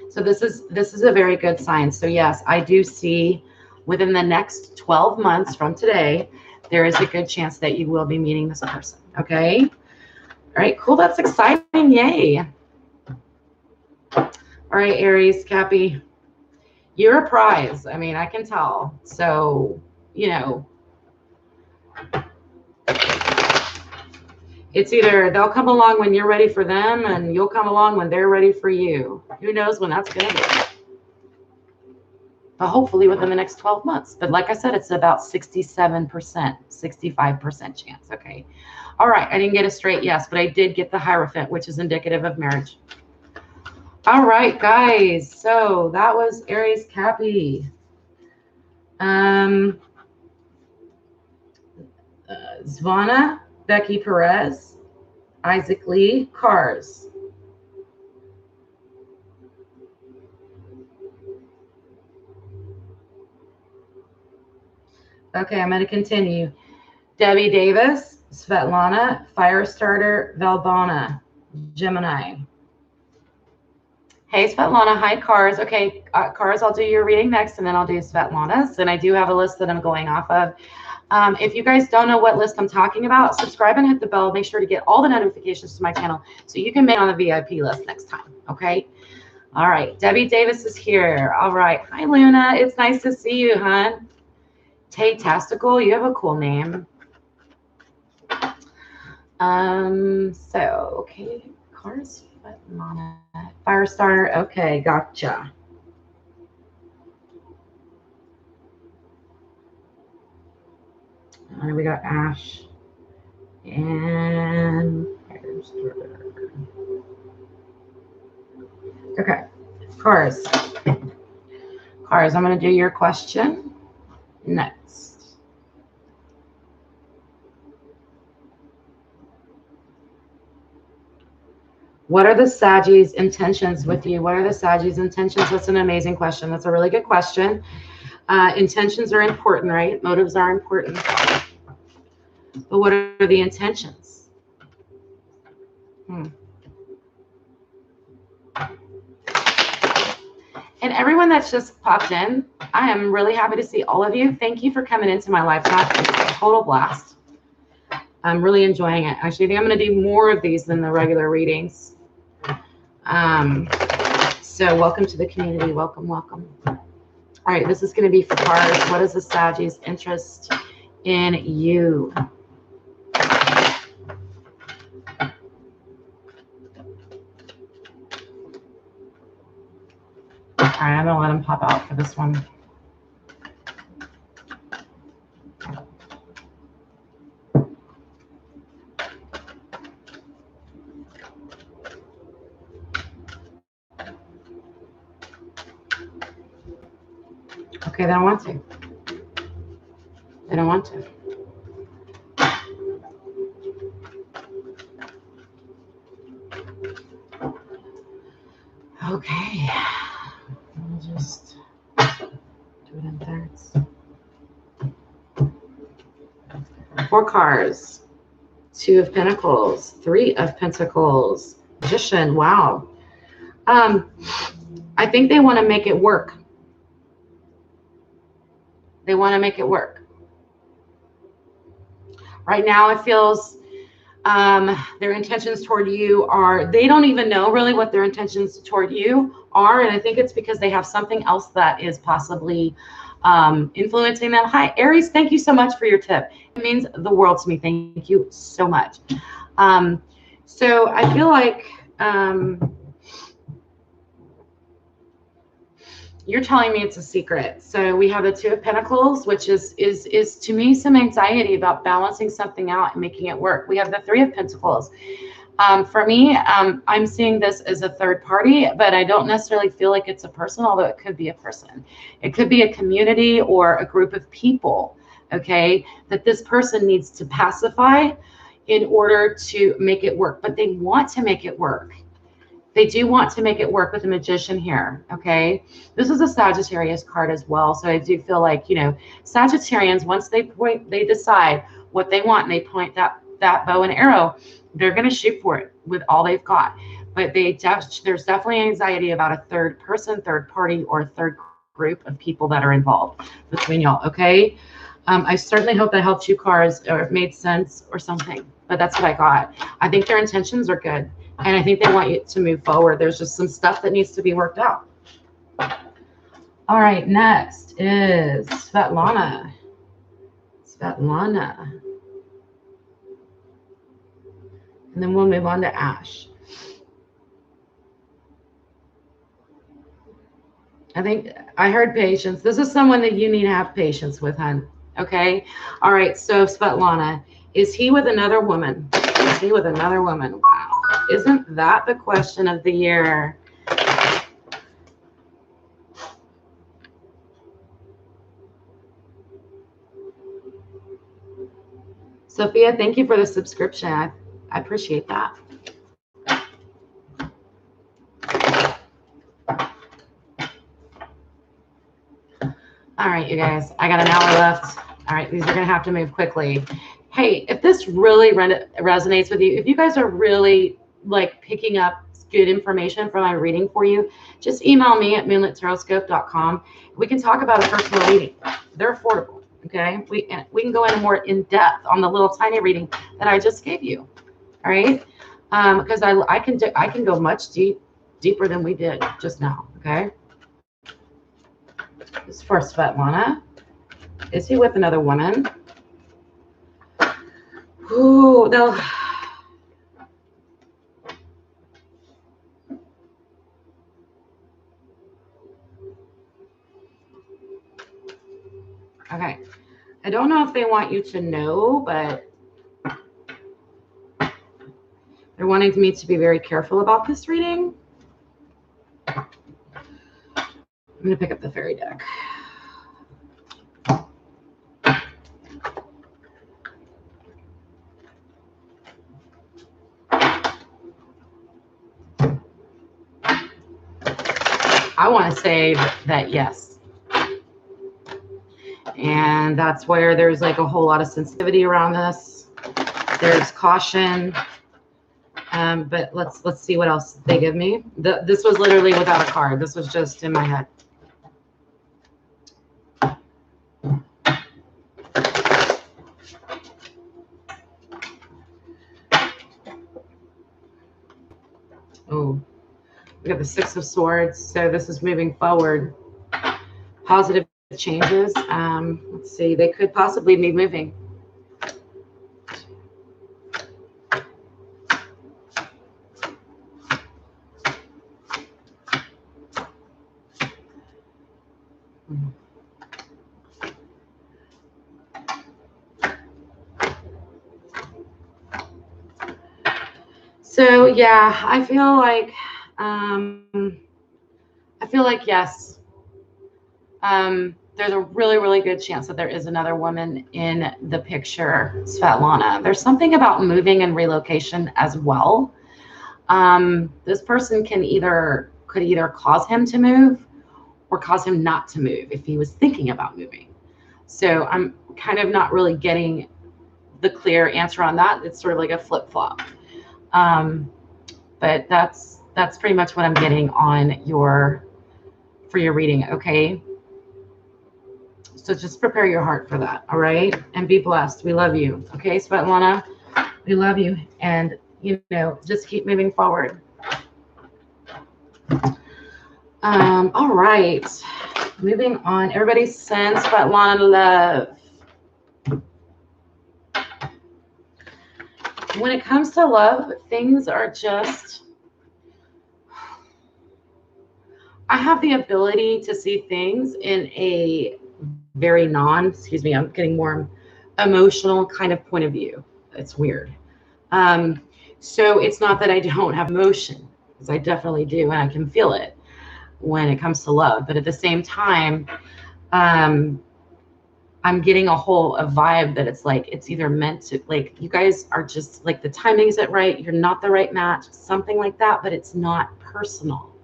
So this is a very good sign. So yes, I do see within the next 12 months from today, there is a good chance that you will be meeting this person. Okay. All right, cool. That's exciting. Yay. All right, Aries, Cappy, you're a prize. I mean, I can tell. So, you know, it's either they'll come along when you're ready for them and you'll come along when they're ready for you. Who knows when that's going to be? But hopefully within the next 12 months. But like I said, it's about 67%, 65% chance. Okay. All right. I didn't get a straight yes, but I did get the Hierophant, which is indicative of marriage. All right, guys. So that was Aries, Cappy. Zvana, Becky Perez, Isaac Lee, Cars. Okay, I'm going to continue. Debbie Davis, Svetlana, Firestarter, Valbona, Gemini. Hey, Svetlana. Hi, Cars. Okay, Cars, I'll do your reading next, and then I'll do Svetlana's. And I do have a list that I'm going off of. If you guys don't know what list I'm talking about, subscribe and hit the bell. Make sure to get all the notifications to my channel so you can make on the VIP list next time, okay? All right, Debbie Davis is here. All right. Hi, Luna. It's nice to see you, hon. Tay Tastical, you have a cool name. So, okay, Cars, Firestarter. Okay, gotcha. All right, we got Ash and Firestarter. Okay, Cars. Cars, I'm going to do your question next. What are the Saggies' intentions with you? What are the Saggies' intentions? That's an amazing question. That's a really good question. Intentions are important, right? Motives are important. But what are the intentions? And everyone that's just popped in, I am really happy to see all of you. Thank you for coming into my live chat. It's a total blast. I'm really enjoying it. Actually, I think I'm going to do more of these than the regular readings. So welcome to the community. Welcome, welcome. All right, this is going to be for Cars. What is the Saggie's interest in you? All right, I'm going to let him pop out for this one. Okay, they don't want to. They don't want to. Okay. I'll just do it in thirds. 4 Cars. 2 of Pentacles. 3 of Pentacles. Magician. Wow. I think they want to make it work. They want to make it work. Right now it feels Their intentions toward you are, they don't even know really what their intentions toward you are. And I think it's because they have something else that is possibly influencing them. Hi, Aries, thank you so much for your tip. It means the world to me. Thank you so much. So I feel like you're telling me it's a secret. So we have the Two of Pentacles, which is to me some anxiety about balancing something out and making it work. We have the Three of Pentacles. For me, I'm seeing this as a third party, but I don't necessarily feel like it's a person, although it could be a person. It could be a community or a group of people, okay, that this person needs to pacify in order to make it work. But they want to make it work. They do want to make it work with the Magician here, okay? This is a Sagittarius card as well, so I do feel like, you know, Sagittarians, once they decide what they want and they point that bow and arrow, they're going to shoot for it with all they've got. But there's definitely anxiety about a third person, third party, or a third group of people that are involved between y'all, okay? I certainly hope that helped you, cards, or it made sense or something, but that's what I got. I think their intentions are good. And I think they want you to move forward. There's just some stuff that needs to be worked out. All right, next is Svetlana. Svetlana. And then we'll move on to Ash. I think I heard patience. This is someone that you need to have patience with, hon. Okay? All right, so Svetlana, is he with another woman? Is he with another woman? Wow. Isn't that the question of the year? Sophia, thank you for the subscription. I appreciate that. All right, you guys, I got an hour left. All right, these are going to have to move quickly. Hey, if this really resonates with you, if you guys are really like picking up good information from my reading for you, just email me at moonlittararscope.com. We can talk about a personal reading. They're affordable, okay? We can go into more in depth on the little tiny reading that I just gave you, all right? Because I can go much deeper than we did just now, okay? This is for Svetlana. Is he with another woman? Ooh, they'll. Okay. I don't know if they want you to know, but they're wanting me to be very careful about this reading. I'm going to pick up the fairy deck. I want to say that yes. And that's where there's like a whole lot of sensitivity around this. There's caution. But let's see what else they give me. This was literally without a card. This was just in my head. Oh, we got the Six of Swords. So this is moving forward. Positive changes. Let's see. They could possibly be moving. So yeah, I feel like yes. There's a really, really good chance that there is another woman in the picture, Svetlana. There's something about moving and relocation as well. This person could either cause him to move or cause him not to move if he was thinking about moving. So I'm kind of not really getting the clear answer on that. It's sort of like a flip-flop. But that's pretty much what I'm getting on for your reading, okay? So just prepare your heart for that, all right? And be blessed. We love you. Okay, Svetlana? We love you. And, just keep moving forward. All right. Moving on. Everybody sends Svetlana love. When it comes to love, things are just... I have the ability to see things in a very I'm getting more emotional kind of point of view. It's weird. So it's not that I don't have emotion, because I definitely do, and I can feel it when it comes to love. But at the same time, I'm getting a vibe that it's like, it's either meant to, like, you guys are just like, the timing isn't right. You're not the right match, something like that, but it's not personal.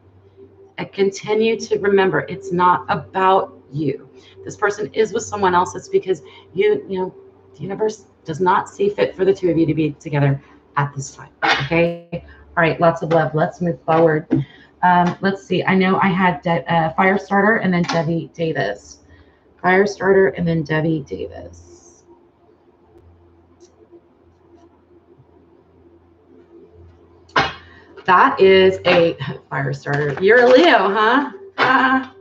I continue to remember, it's not about you. This person is with someone else. It's because the universe does not see fit for the two of you to be together at this time. Okay. All right. Lots of love. Let's move forward. Let's see. I know I had Firestarter and then Debbie Davis. Firestarter and then Debbie Davis. That is a Firestarter. You're a Leo, huh?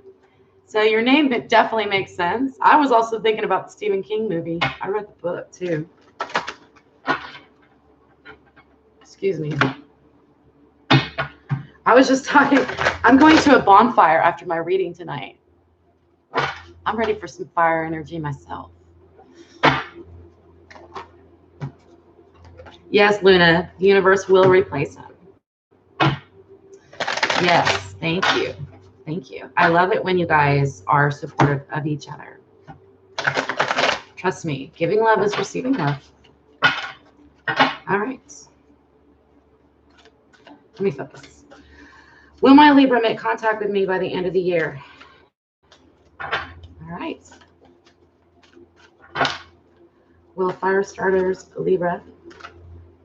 So your name definitely makes sense. I was also thinking about the Stephen King movie. I read the book too. Excuse me. I was just talking. I'm going to a bonfire after my reading tonight. I'm ready for some fire energy myself. Yes, Luna, the universe will replace him. Yes, thank you. Thank you. I love it when you guys are supportive of each other. Trust me, giving love is receiving love. All right. Let me focus. Will my Libra make contact with me by the end of the year? All right. Will Firestarter's Libra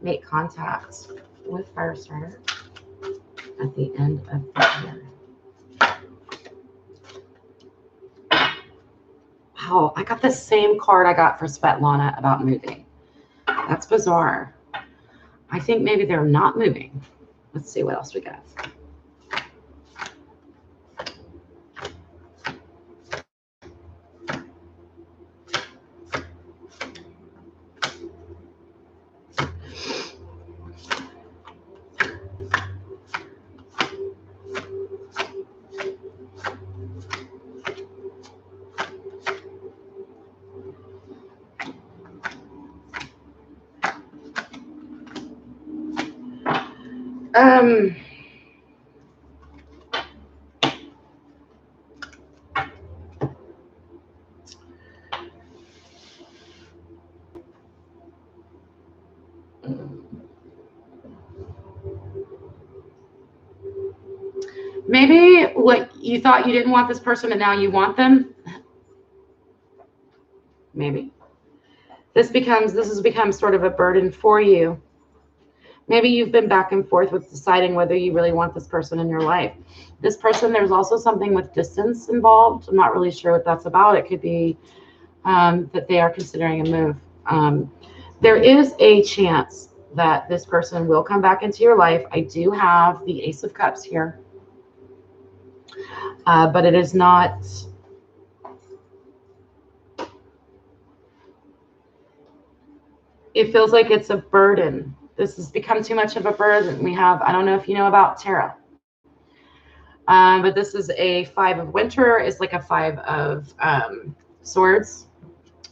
make contact with Firestarter at the end of the year? Wow, I got the same card I got for Svetlana about moving. That's bizarre. I think maybe they're not moving. Let's see what else we got. Maybe what you thought you didn't want this person, but now you want them. Maybe this has become sort of a burden for you. Maybe you've been back and forth with deciding whether you really want this person in your life. This person, there's also something with distance involved. I'm not really sure what that's about. It could be that they are considering a move. There is a chance that this person will come back into your life. I do have the Ace of Cups here. But it is not... It feels like it's a burden. This has become too much of a burden. We have, I don't know if you know about tarot, but this is a 5 of winter. It's like a 5 of swords,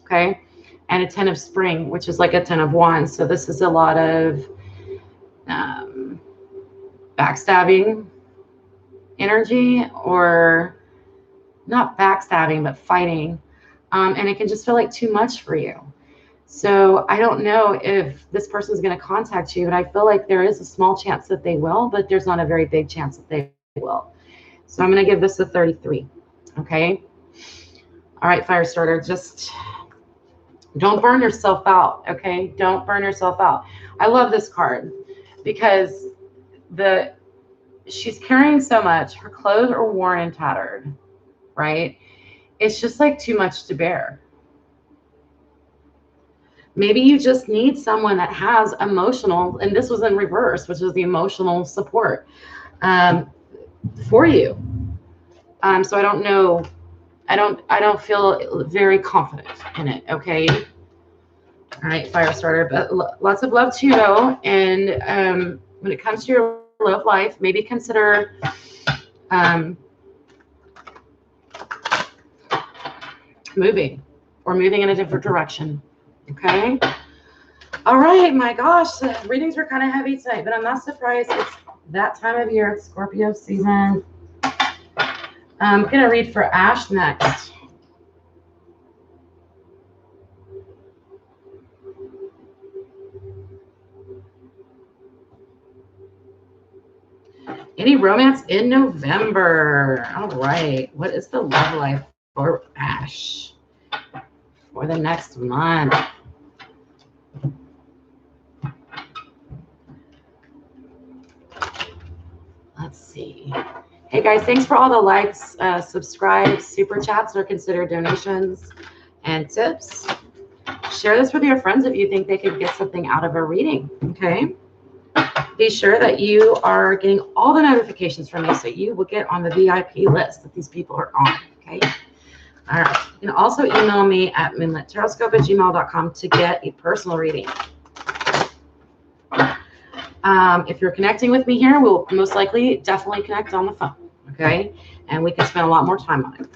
okay? And a 10 of spring, which is like a 10 of wands. So this is a lot of backstabbing energy, or not backstabbing, but fighting. And it can just feel like too much for you. So I don't know if this person is going to contact you, but I feel like there is a small chance that they will, but there's not a very big chance that they will. So I'm going to give this a 33. Okay. All right, Firestarter, just don't burn yourself out. Okay. Don't burn yourself out. I love this card because she's carrying so much. Her clothes are worn and tattered, right? It's just like too much to bear. Maybe you just need someone that has emotional, and this was in reverse, which is the emotional support for you. So I don't know. I don't feel very confident in it. Okay. All right, fire starter, but lots of love to you. And when it comes to your love life, maybe consider moving or moving in a different direction. Okay. All right, my gosh, the readings were kind of heavy tonight, but I'm not surprised. It's that time of year. It's Scorpio season. I'm going to read for Ash next. Any romance in November? All right. What is the love life for Ash for the next month? Let's see. Hey guys, thanks for all the likes, subscribe, super chats are considered donations and tips. Share this with your friends if you think they could get something out of a reading. Okay. Be sure that you are getting all the notifications from me so you will get on the VIP list that these people are on. Okay. All right. You can also email me at moonlightaroscope@gmail.com to get a personal reading. If you're connecting with me here, we'll most likely definitely connect on the phone. Okay. And we can spend a lot more time on it.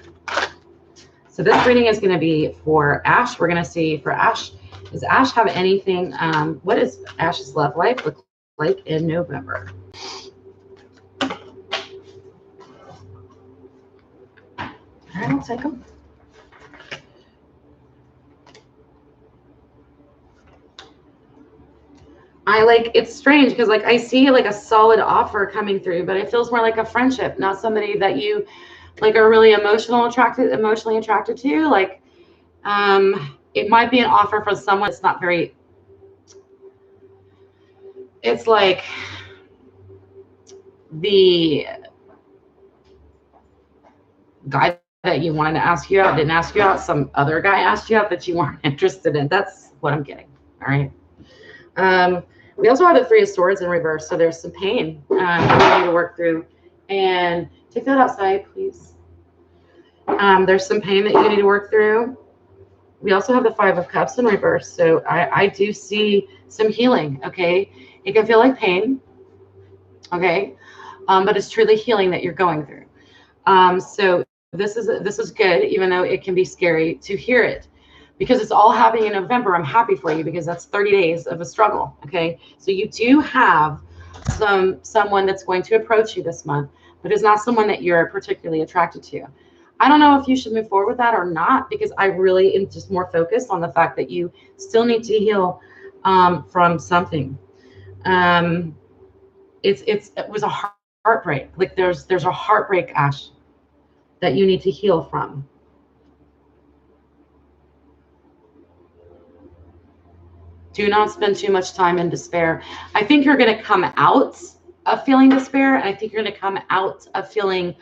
So this reading is going to be for Ash. We're going to see for Ash. Does Ash have anything? What is Ash's love life look like in November? All right, I'll take them. It's strange because like I see like a solid offer coming through, but it feels more like a friendship, not somebody that you like are really emotionally attracted to. Like it might be an offer for someone that's not very, it's like the guy that you wanted to ask you out didn't ask you out, some other guy asked you out that you weren't interested in. That's what I'm getting. All right. We also have the Three of Swords in reverse, so there's some pain that we need to work through. And take that outside, please. There's some pain that you need to work through. We also have the Five of Cups in reverse, so I do see some healing. Okay, it can feel like pain. Okay, but it's truly healing that you're going through. So this is good, even though it can be scary to hear it. Because it's all happening in November, I'm happy for you because that's 30 days of a struggle. Okay, so you do have someone that's going to approach you this month, but it's not someone that you're particularly attracted to. I don't know if you should move forward with that or not, because I really am just more focused on the fact that you still need to heal from something. It was a heartbreak. Like there's a heartbreak, Ash, that you need to heal from. Do not spend too much time in despair. I think you're going to come out of feeling despair. And I think you're going to come out of feeling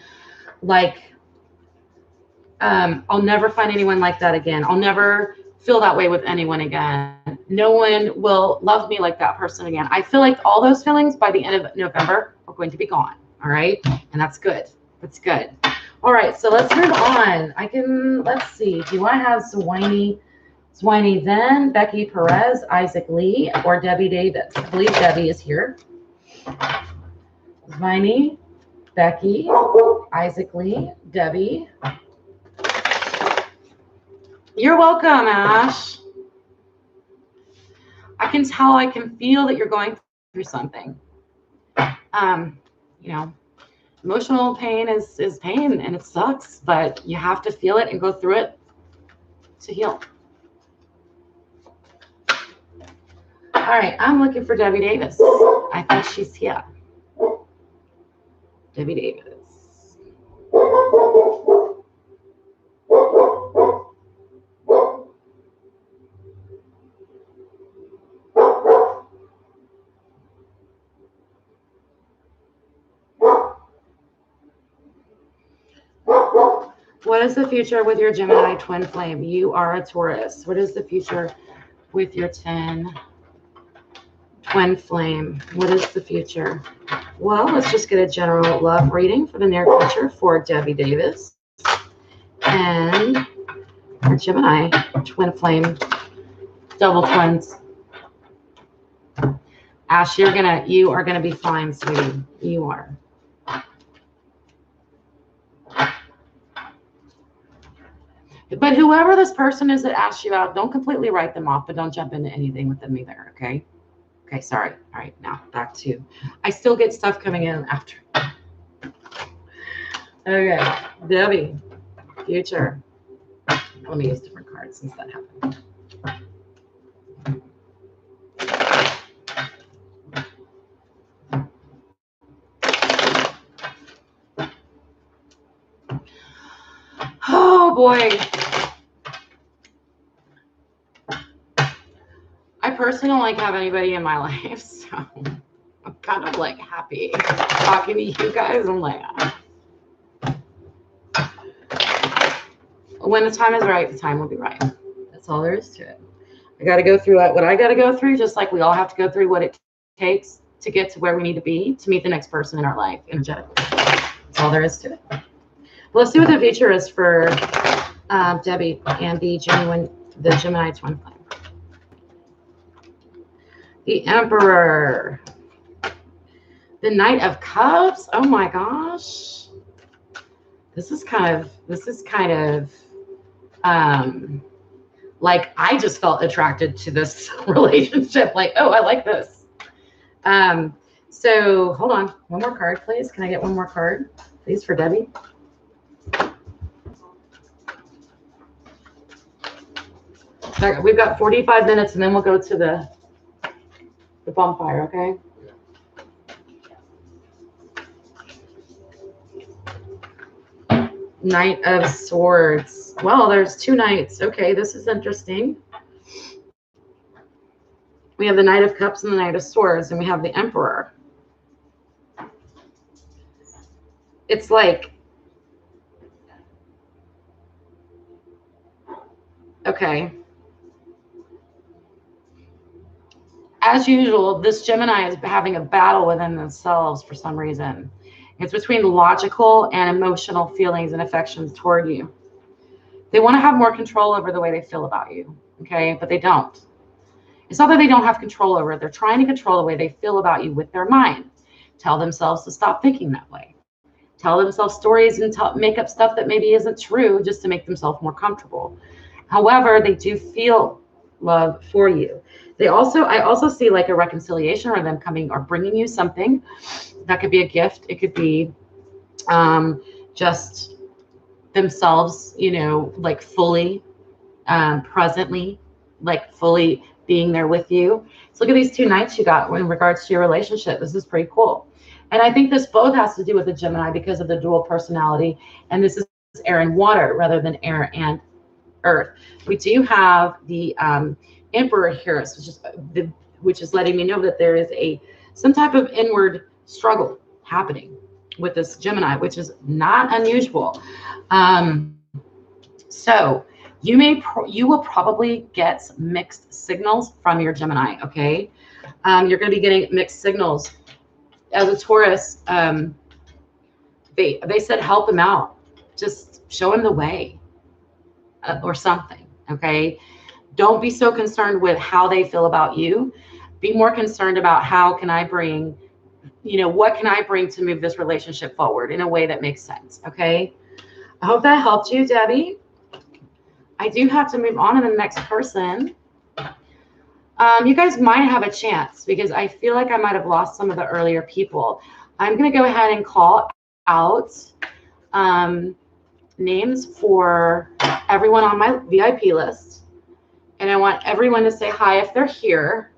like, I'll never find anyone like that again. I'll never feel that way with anyone again. No one will love me like that person again. I feel like all those feelings by the end of November are going to be gone. All right. And that's good. That's good. All right. So let's move on. Let's see. Do I have Swiney then, Becky Perez, Isaac Lee, or Debbie Davis? I believe Debbie is here. Swiney, Becky, Isaac Lee, Debbie. You're welcome, Ash. I can tell, I can feel that you're going through something. Emotional pain is pain and it sucks, but you have to feel it and go through it to heal. All right, I'm looking for Debbie Davis. I think she's here. Debbie Davis. What is the future with your Gemini twin flame? You are a Taurus. What is the future with your 10 twin flame. What is the future? Well, let's just get a general love reading for the near future for Debbie Davis and our Gemini twin flame double twins. Ash, you are gonna be fine, sweetie. You are. But whoever this person is that asked you out, don't completely write them off, but don't jump into anything with them either, okay? Okay, sorry. All right, now back to, I still get stuff coming in after. Okay, Debbie, future. Let me use different cards since that happened. Oh boy. I personally don't like have anybody in my life, so I'm kind of like happy talking to you guys. I'm like, when the time is right, the time will be right. That's all there is to it. I got to go through what I got to go through, just like we all have to go through what it takes to get to where we need to be to meet the next person in our life energetically. That's all there is to it. Well, let's see what the future is for Debbie and the Gemini twin flame. The Emperor. The Knight of Cups. Oh my gosh. This is kind of like I just felt attracted to this relationship. Like, oh, I like this. So hold on. One more card, please. Can I get one more card, please, for Debbie? We've got 45 minutes and then we'll go to the bonfire, okay? Knight of Swords. Well, there's two knights. Okay, this is interesting. We have the Knight of Cups and the Knight of Swords, and we have the Emperor. It's like, okay. As usual, this Gemini is having a battle within themselves for some reason. It's between logical and emotional feelings and affections toward you. They want to have more control over the way they feel about you, okay? But they don't. It's not that they don't have control over it. They're trying to control the way they feel about you with their mind. Tell themselves to stop thinking that way. Tell themselves stories and make up stuff that maybe isn't true just to make themselves more comfortable. However, they do feel love for you. I also see like a reconciliation or them coming or bringing you something. That could be a gift. It could be just themselves, you know, like fully, presently, like fully being there with you. So look at these two knights you got in regards to your relationship. This is pretty cool. And I think this both has to do with the Gemini because of the dual personality. And this is air and water rather than air and earth. We do have the Emperor here, which is letting me know that there is some type of inward struggle happening with this Gemini, which is not unusual. So you will probably get mixed signals from your Gemini. Okay, you're going to be getting mixed signals. As a Taurus, they said help him out, just show him the way, or something. Okay. Don't be so concerned with how they feel about you. Be more concerned about how can I bring, you know, what can I bring to move this relationship forward in a way that makes sense. Okay. I hope that helped you, Debbie. I do have to move on to the next person. You guys might have a chance because I feel like I might have lost some of the earlier people. I'm going to go ahead and call out names for everyone on my VIP list. And I want everyone to say hi if they're here.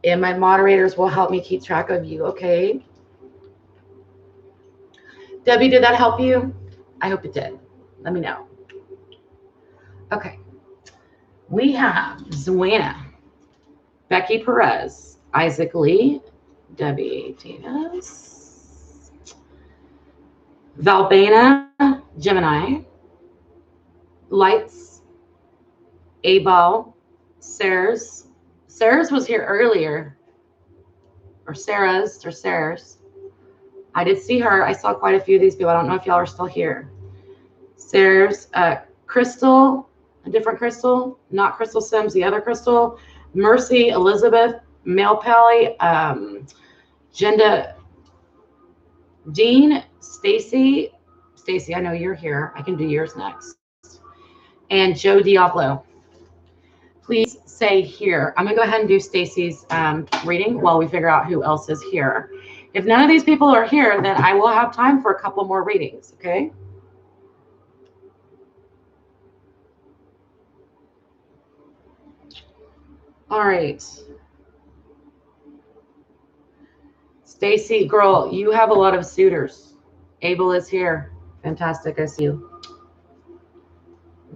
And my moderators will help me keep track of you, okay? Debbie, did that help you? I hope it did. Let me know. Okay. We have Zuena, Becky Perez, Isaac Lee, Debbie Davis, Valbena, Gemini, Lights, Abel, Sarah's. Sarah's was here earlier. Or Sarah's. I did see her. I saw quite a few of these people. I don't know if y'all are still here. Sarah's, Crystal, a different Crystal, not Crystal Sims, the other Crystal, Mercy, Elizabeth, Mel Pally, Jenda, Dean, Stacy, I know you're here. I can do yours next. And Joe Diablo. Please say here. I'm going to go ahead and do Stacy's reading while we figure out who else is here. If none of these people are here, then I will have time for a couple more readings, okay? All right. Stacy, girl, you have a lot of suitors. Abel is here. Fantastic. I see you.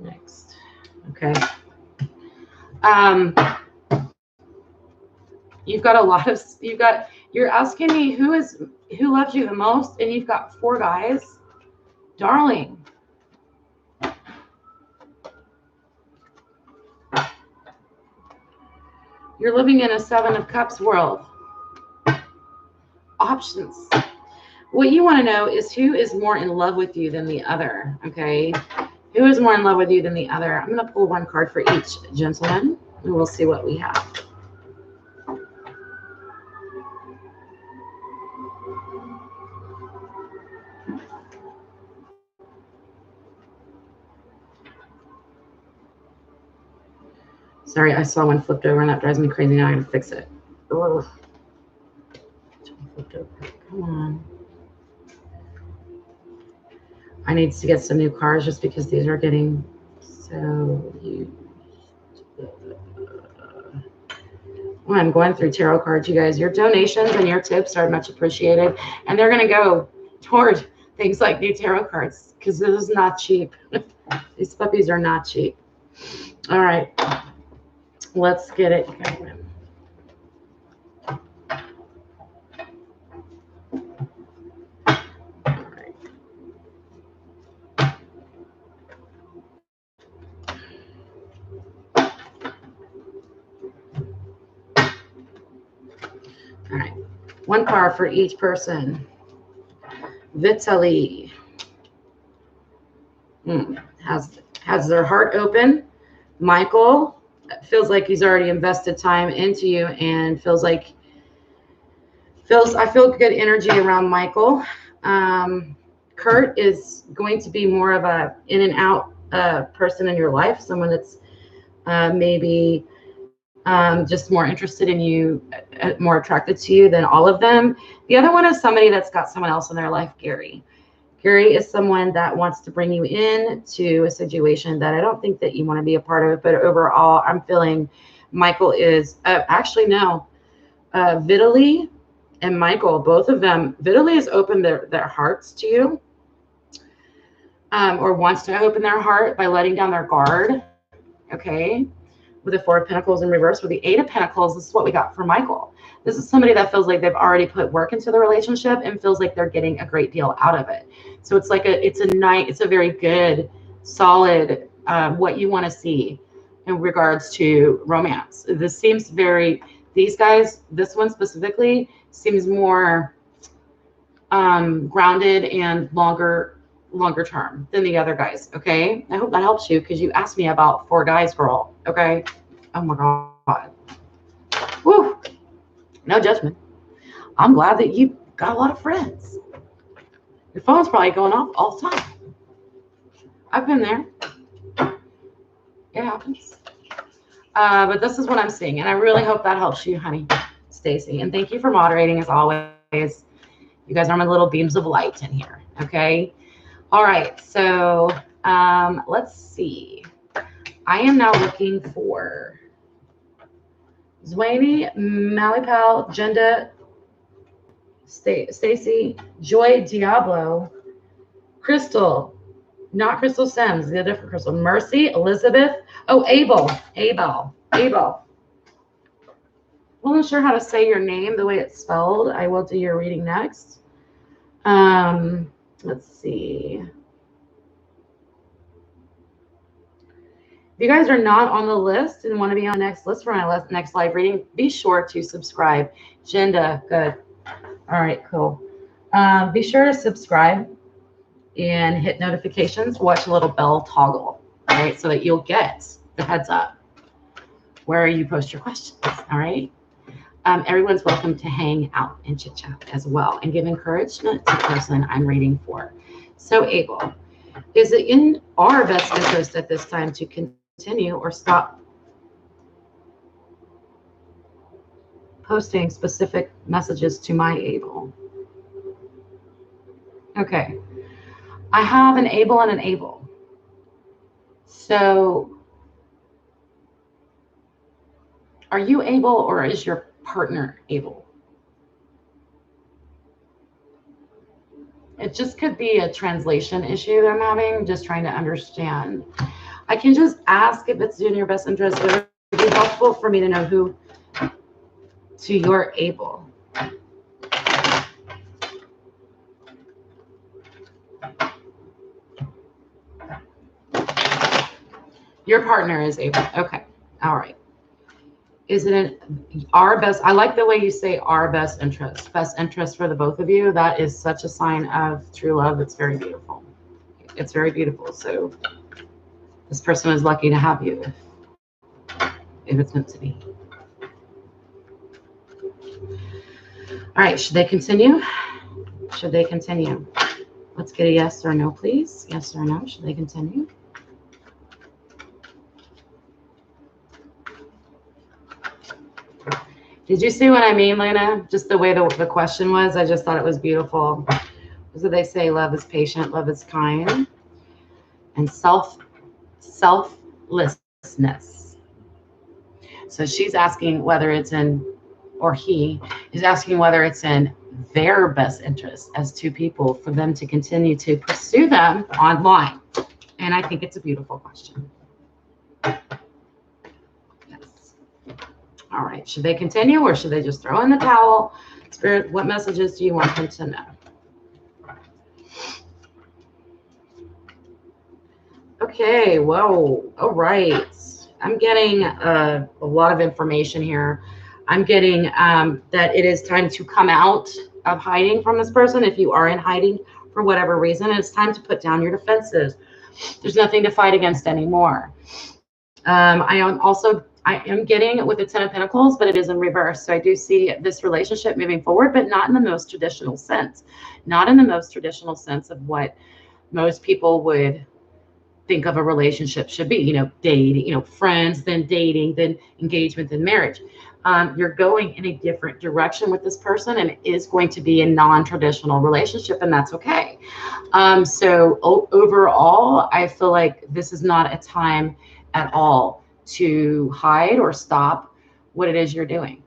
Next. Okay. You've got a lot of, you're asking me who loves you the most, and you've got 4 guys. Darling. You're living in a 7 of Cups world. Options. What you want to know is who is more in love with you than the other, okay? Who is more in love with you than the other? I'm going to pull 1 card for each gentleman, and we'll see what we have. Sorry, I saw one flipped over, and that drives me crazy. Now I gotta fix it. Ugh. Flipped over. Come on. I need to get some new cards just because these are getting so used. Well, I'm going through tarot cards, you guys. Your donations and your tips are much appreciated, and they're going to go toward things like new tarot cards because this is not cheap. These puppies are not cheap. All right, let's get it going. All right, 1 card for each person. Vitaly has their heart open. Michael feels like he's already invested time into you and I feel good energy around Michael. Kurt is going to be more of a in and out person in your life, someone that's maybe just more interested in you, more attracted to you than all of them. The other one is somebody that's got someone else in their life, Gary. Gary is someone that wants to bring you in to a situation that I don't think that you want to be a part of, but overall, I'm feeling Michael is, actually, no, Vitaly and Michael, both of them, Vitaly has opened their hearts to you, or wants to open their heart by letting down their guard, okay? With the 4 of Pentacles in reverse, with the 8 of Pentacles, this is what we got for Michael. This is somebody that feels like they've already put work into the relationship and feels like they're getting a great deal out of it. So it's like it's a very good, solid, what you want to see in regards to romance. This seems these guys, this one specifically, seems more grounded and longer term than the other guys, okay? I hope that helps you because you asked me about 4 guys, girl, okay? Oh my God. Woo. No judgment. I'm glad that you got a lot of friends. Your phone's probably going off all the time. I've been there. It happens. But this is what I'm seeing, and I really hope that helps you, honey, Stacy. And thank you for moderating as always. You guys are my little beams of light in here, okay? All right, so let's see. I am now looking for Zwainy, Malipal, Jenda, Stacy, Joy Diablo, Crystal, not Crystal Sims, the different Crystal, Mercy, Elizabeth, oh, Abel. Wasn't sure how to say your name the way it's spelled. I will do your reading next. Let's see. If you guys are not on the list and want to be on the next list for my next live reading, be sure to subscribe. Jinda, good. All right, cool. Be sure to subscribe and hit notifications. Watch a little bell toggle, all right, so that you'll get the heads up where you post your questions, all right? Everyone's welcome to hang out and chit chat as well and give encouragement to the person I'm reading for. So, Abel, is it in our best interest at this time to continue or stop posting specific messages to my Abel? Okay. I have an Abel and an Abel. So, are you able or is your partner able? It just could be a translation issue that I'm having, just trying to understand. I can just ask if it's in your best interest, but it would be helpful for me to know who to your able. Your partner is able. Okay. All right. Is it in our best? I like the way you say our best interest. Best interest for the both of you. That is such a sign of true love. It's very beautiful. It's very beautiful. So this person is lucky to have you if it's meant to be. All right. Should they continue? Should they continue? Let's get a yes or no, please. Yes or no. Should they continue? Did you see what I mean, Lena? Just the way the question was, I just thought it was beautiful. So they say love is patient, love is kind, and selflessness. So she's asking whether it's in, or he is asking whether it's in their best interest as two people for them to continue to pursue them online. And I think it's a beautiful question. All right, should they continue or should they just throw in the towel? Spirit, what messages do you want them to know? Okay, whoa, all right. I'm getting a lot of information here. I'm getting that it is time to come out of hiding from this person. If you are in hiding for whatever reason, it's time to put down your defenses. There's nothing to fight against anymore. I am getting with the Ten of Pentacles, but it is in reverse. So I do see this relationship moving forward, but not in the most traditional sense. Not in the most traditional sense of what most people would think of a relationship should be. You know, dating, you know, friends, then dating, then engagement, then marriage. You're going in a different direction with this person, and it is going to be a non-traditional relationship, and that's okay. So overall, I feel like this is not a time at all to hide or stop what it is you're doing.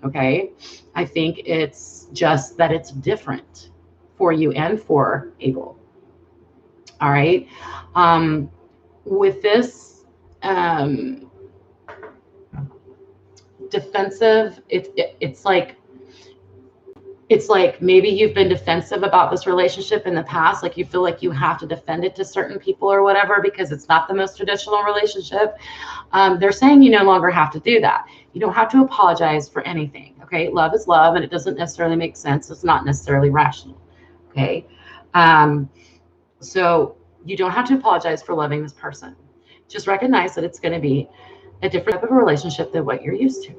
Okay. I think it's just that it's different for you and for Abel. All right. With this defensive, it's like maybe you've been defensive about this relationship in the past. Like you feel like you have to defend it to certain people or whatever because it's not the most traditional relationship. They're saying you no longer have to do that. You don't have to apologize for anything. Okay. Love is love, and it doesn't necessarily make sense. It's not necessarily rational. Okay. So you don't have to apologize for loving this person. Just recognize that it's going to be a different type of a relationship than what you're used to,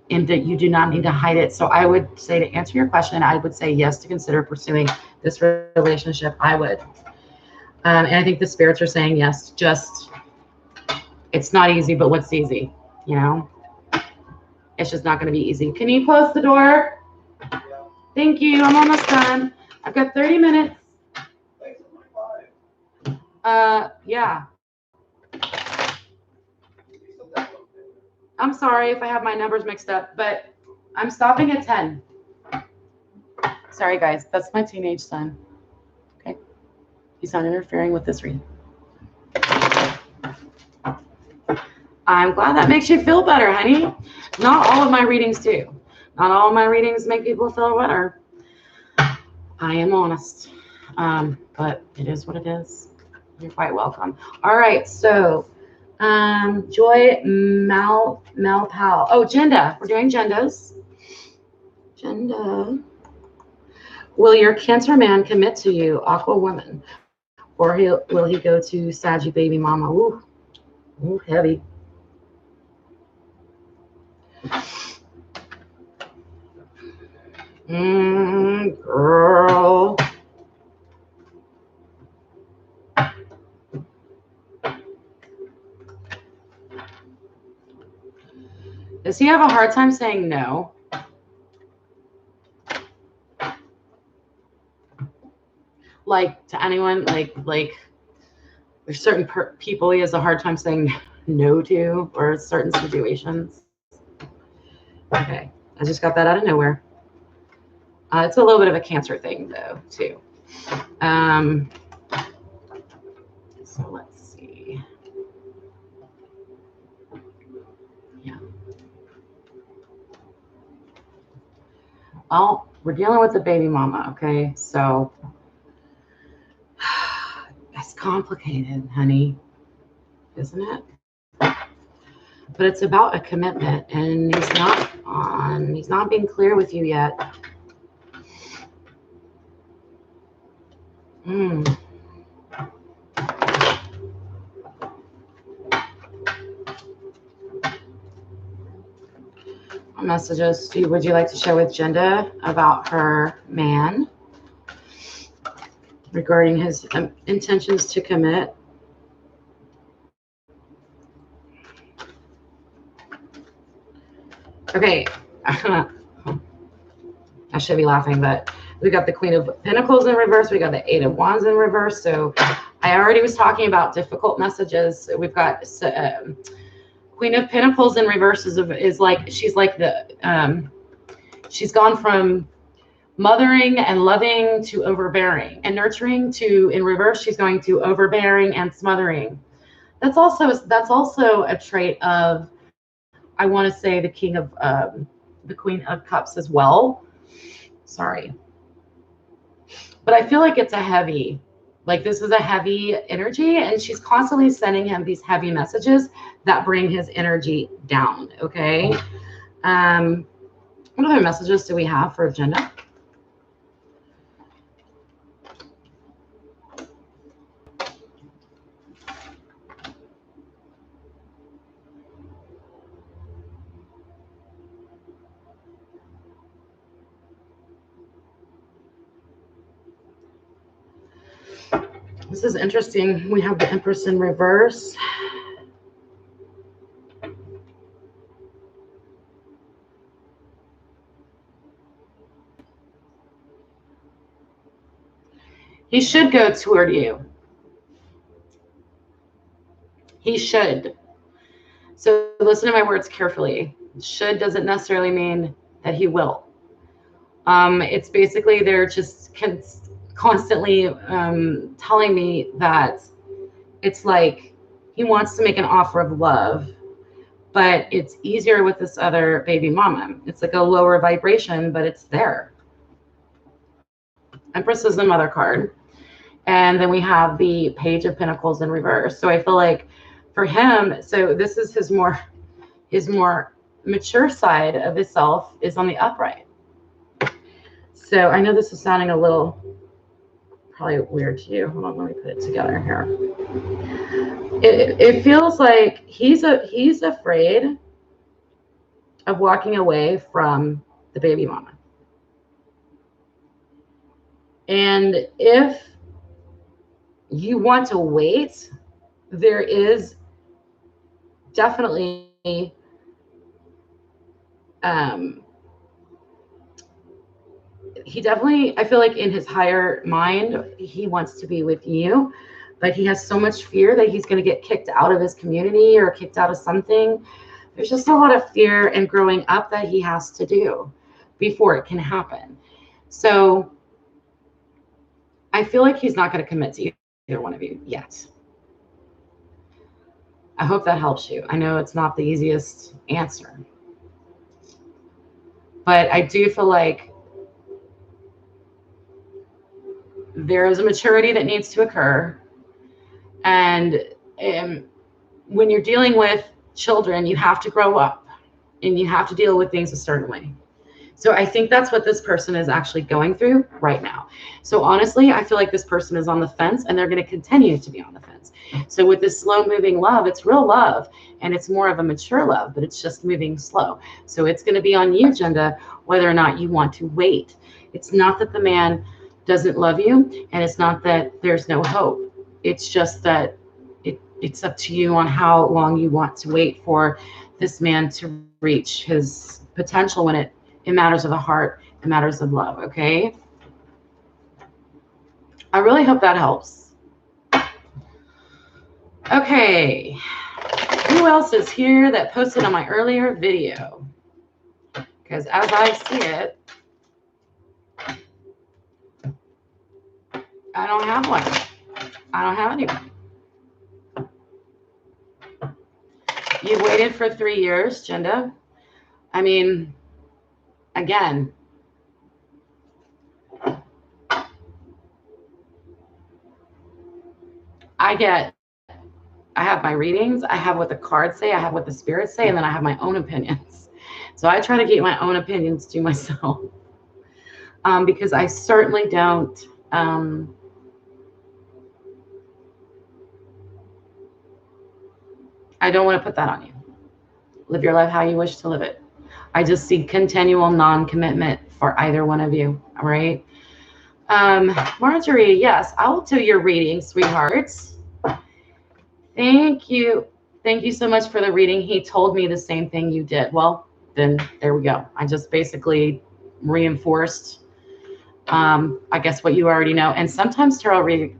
and that you do not need to hide it. So I would say, to answer your question, I would say yes to consider pursuing this relationship. I would. And I think the spirits are saying yes. Just, it's not easy, but what's easy? You know, it's just not going to be easy. Can you close the door? Yeah. Thank you. I'm almost done. I've got 30 minutes. Yeah. I'm sorry if I have my numbers mixed up, but I'm stopping at 10. Sorry, guys. That's my teenage son. Okay. He's not interfering with this reading. I'm glad that makes you feel better, honey. Not all of my readings do. Not all of my readings make people feel better. I am honest. But it is what it is. You're quite welcome. All right. So Joy Malpal. Oh, Genda. We're doing Gendas. Genda. Will your Cancer man commit to you, Aqua Woman? Or will he go to Saggy Baby Mama? Ooh, ooh, heavy. Girl. Does he have a hard time saying no? Like to anyone? Like there's certain people he has a hard time saying no to, or certain situations. Okay, I just got that out of nowhere. It's a little bit of a Cancer thing, though, too. So let's see. Yeah. Well, we're dealing with the baby mama, okay? So that's complicated, honey, isn't it? But it's about a commitment, and he's not being clear with you yet. What messages would you like to share with Genda about her man regarding his intentions to commit? Okay. I should be laughing, but we got the Queen of Pentacles in reverse. We got the Eight of Wands in reverse. So I already was talking about difficult messages. We've got Queen of Pentacles in reverse is like, she's like she's gone from mothering and loving to overbearing, and nurturing to, in reverse, she's going to overbearing and smothering. That's also a trait of, I want to say, the King of the Queen of Cups as well. Sorry. But I feel like it's a heavy, like this is a heavy energy, and she's constantly sending him these heavy messages that bring his energy down, okay? What other messages do we have for Genda? This is interesting. We have the Empress in reverse. He should go toward you. He should. So listen to my words carefully. Should doesn't necessarily mean that he will. It's basically they're just constantly telling me that it's like he wants to make an offer of love, but it's easier with this other baby mama. It's like a lower vibration, but it's there. Empress is the mother card. And then we have the Page of Pentacles in reverse. So I feel like for him, so this is his more mature side of himself is on the upright. So I know this is sounding a little probably weird to you. Hold on, let me put it together here. It feels like he's afraid of walking away from the baby mama. And if you want to wait, there is definitely he definitely, I feel like in his higher mind, he wants to be with you, but he has so much fear that he's going to get kicked out of his community or kicked out of something. There's just a lot of fear and growing up that he has to do before it can happen. So I feel like he's not going to commit to either one of you yet. I hope that helps you. I know it's not the easiest answer, but I do feel like there is a maturity that needs to occur, and when you're dealing with children, you have to grow up and you have to deal with things a certain way. So I think that's what this person is actually going through right now. So honestly, I feel like this person is on the fence and they're going to continue to be on the fence. So with this slow moving love, it's real love and it's more of a mature love, but it's just moving slow. So it's going to be on you, Jenda, whether or not you want to wait. It's not that the man doesn't love you and it's not that there's no hope. It's just that it's up to you on how long you want to wait for this man to reach his potential when it matters of the heart, it matters of love, okay? I really hope that helps. Okay, who else is here that posted on my earlier video? Because as I see it, I don't have one. I don't have anyone. You waited for 3 years, Jenda. I mean, again, I have my readings, I have what the cards say, I have what the spirits say, and then I have my own opinions. So I try to keep my own opinions to myself because I certainly don't. I don't want to put that on you. Live your life how you wish to live it. I just see continual non-commitment for either one of you. All right. Marjorie, yes, I'll do your reading, sweethearts. Thank you. Thank you so much for the reading. He told me the same thing you did. Well, then there we go. I just basically reinforced, I guess, what you already know. And sometimes tarot readings,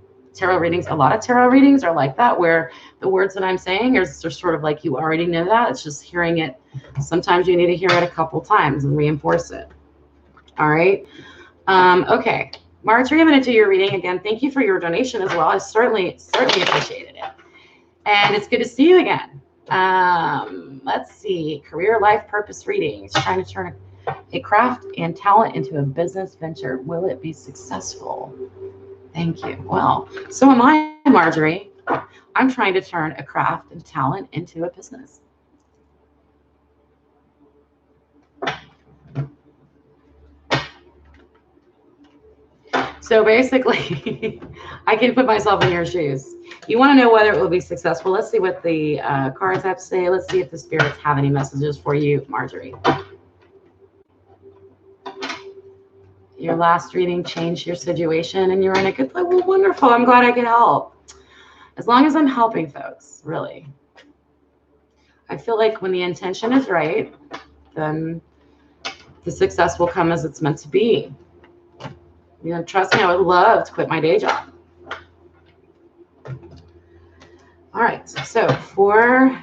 a lot of tarot readings are like that, where the words that I'm saying are sort of like you already know that. It's just hearing it. Sometimes you need to hear it a couple times and reinforce it. All right. Okay. Marjorie, I'm going to do your reading again. Thank you for your donation as well. I certainly appreciated it. And it's good to see you again. Let's see. Career, life, purpose readings. Trying to turn a craft and talent into a business venture. Will it be successful? Thank you. Well, so am I, Marjorie. I'm trying to turn a craft and talent into a business. So basically, I can put myself in your shoes. You want to know whether it will be successful. Let's see what the cards have to say. Let's see if the spirits have any messages for you, Marjorie. Your last reading changed your situation and you're in a good place. Well, wonderful. I'm glad I could help. As long as I'm helping folks, really. I feel like when the intention is right, then the success will come as it's meant to be. You know, trust me, I would love to quit my day job. All right, so for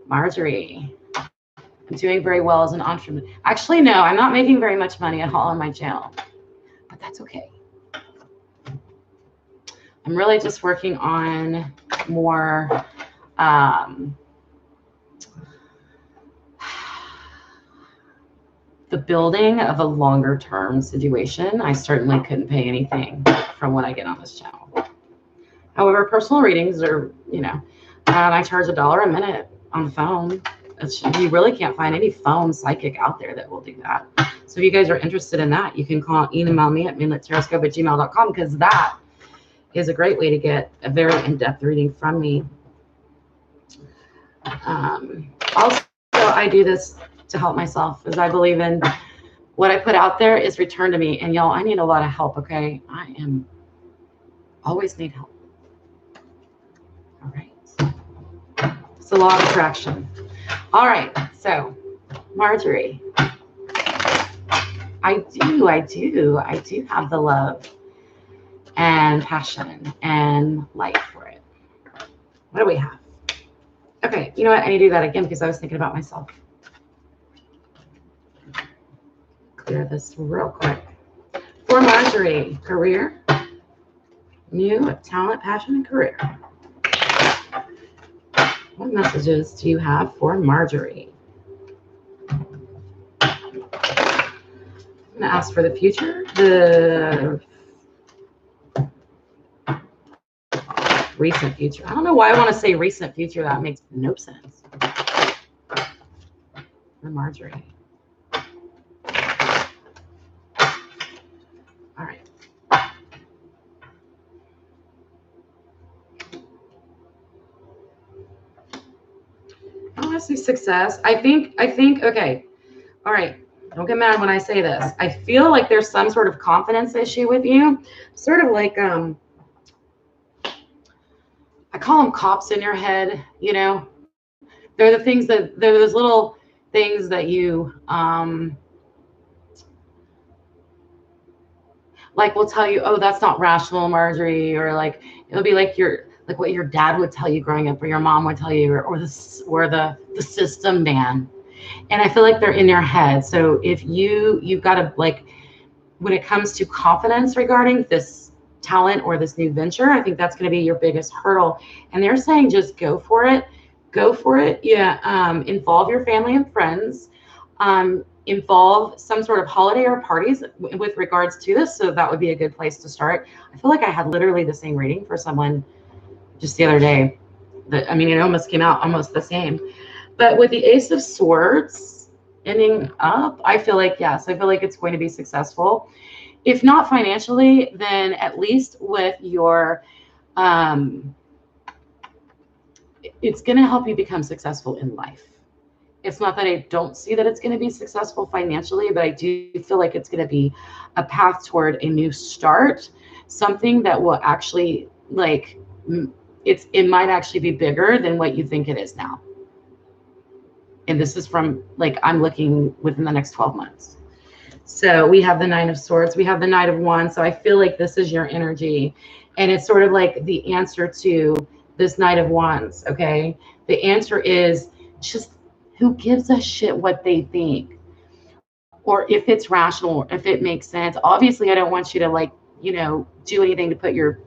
Marjorie, I'm doing very well as an entrepreneur. Actually, no, I'm not making very much money at all on my channel, but that's okay. I'm really just working on more the building of a longer term situation. I certainly couldn't pay anything from what I get on this channel. However, personal readings are, you know, I charge $1 a minute on the phone. You really can't find any phone psychic out there that will do that. So if you guys are interested in that, you can email me at moonlitttaroscope@gmail.com, because that is a great way to get a very in-depth reading from me. Also, I do this to help myself, as I believe in what I put out there is returned to me. And y'all, I need a lot of help, okay? I always need help. All right. It's a law of attraction. All right. So, Marjorie, I do have the love and passion and light for it. What do we have? Okay. You know what? I need to do that again because I was thinking about myself. Clear this real quick. For Marjorie, career, new talent, passion, and career. What messages do you have for Marjorie? I'm going to ask for the future, the recent future. I don't know why I want to say recent future. That makes no sense. For Marjorie. All right. I want to see success. I think, okay. All right. Don't get mad when I say this. I feel like there's some sort of confidence issue with you. Sort of like, I call them cops in your head, you know. They're the things that, they're those little things that you, like will tell you, oh, that's not rational, Marjorie, or like, it'll be like like what your dad would tell you growing up, or your mom would tell you, or the system man. And I feel like they're in your head. So if you've got to, like, when it comes to confidence regarding this talent or this new venture, I think that's going to be your biggest hurdle. And they're saying just go for it. Go for it. Yeah. Involve your family and friends. Involve some sort of holiday or parties with regards to this. So that would be a good place to start. I feel like I had literally the same reading for someone just the other day. I mean, it almost came out almost the same. But with the Ace of Swords ending up, I feel like, yes, I feel like it's going to be successful. If not financially, then at least with your, it's going to help you become successful in life. It's not that I don't see that it's going to be successful financially, but I do feel like it's going to be a path toward a new start, something that will actually, like, it might actually be bigger than what you think it is now. And this is from, like, I'm looking within the next 12 months. So we have the Nine of Swords. We have the Knight of Wands. So I feel like this is your energy. And it's sort of like the answer to this Knight of Wands, okay? The answer is just, who gives a shit what they think? Or if it's rational, or if it makes sense. Obviously, I don't want you to, like, you know, do anything to put your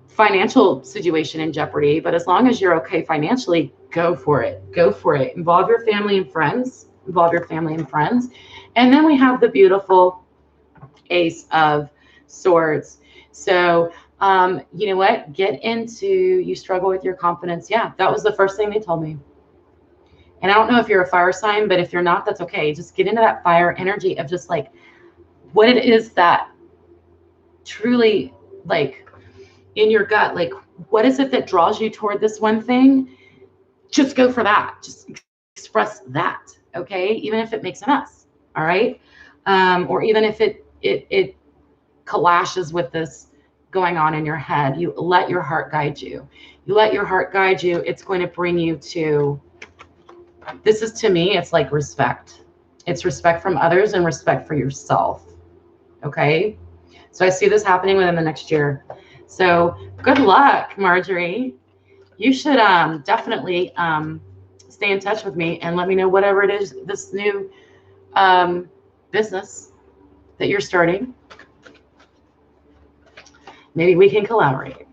financial situation in jeopardy, but as long as you're okay financially, go for it. Go for it. Involve your family and friends. Involve your family and friends. And then we have the beautiful Ace of Swords. So, you know what? Get into, you struggle with your confidence. Yeah, that was the first thing they told me. And I don't know if you're a fire sign, but if you're not, that's okay. Just get into that fire energy of just like what it is that truly, like, in your gut, like, what is it that draws you toward this one thing? Just go for that. Just express that. Okay. Even if it makes a mess. All right. Or even if it clashes with this going on in your head, you let your heart guide you. You let your heart guide you. It's going to bring you to, this is, to me, it's like respect. It's respect from others and respect for yourself. Okay. So I see this happening within the next year. So good luck, Marjorie. You should definitely stay in touch with me and let me know whatever it is, this new business that you're starting. Maybe we can collaborate.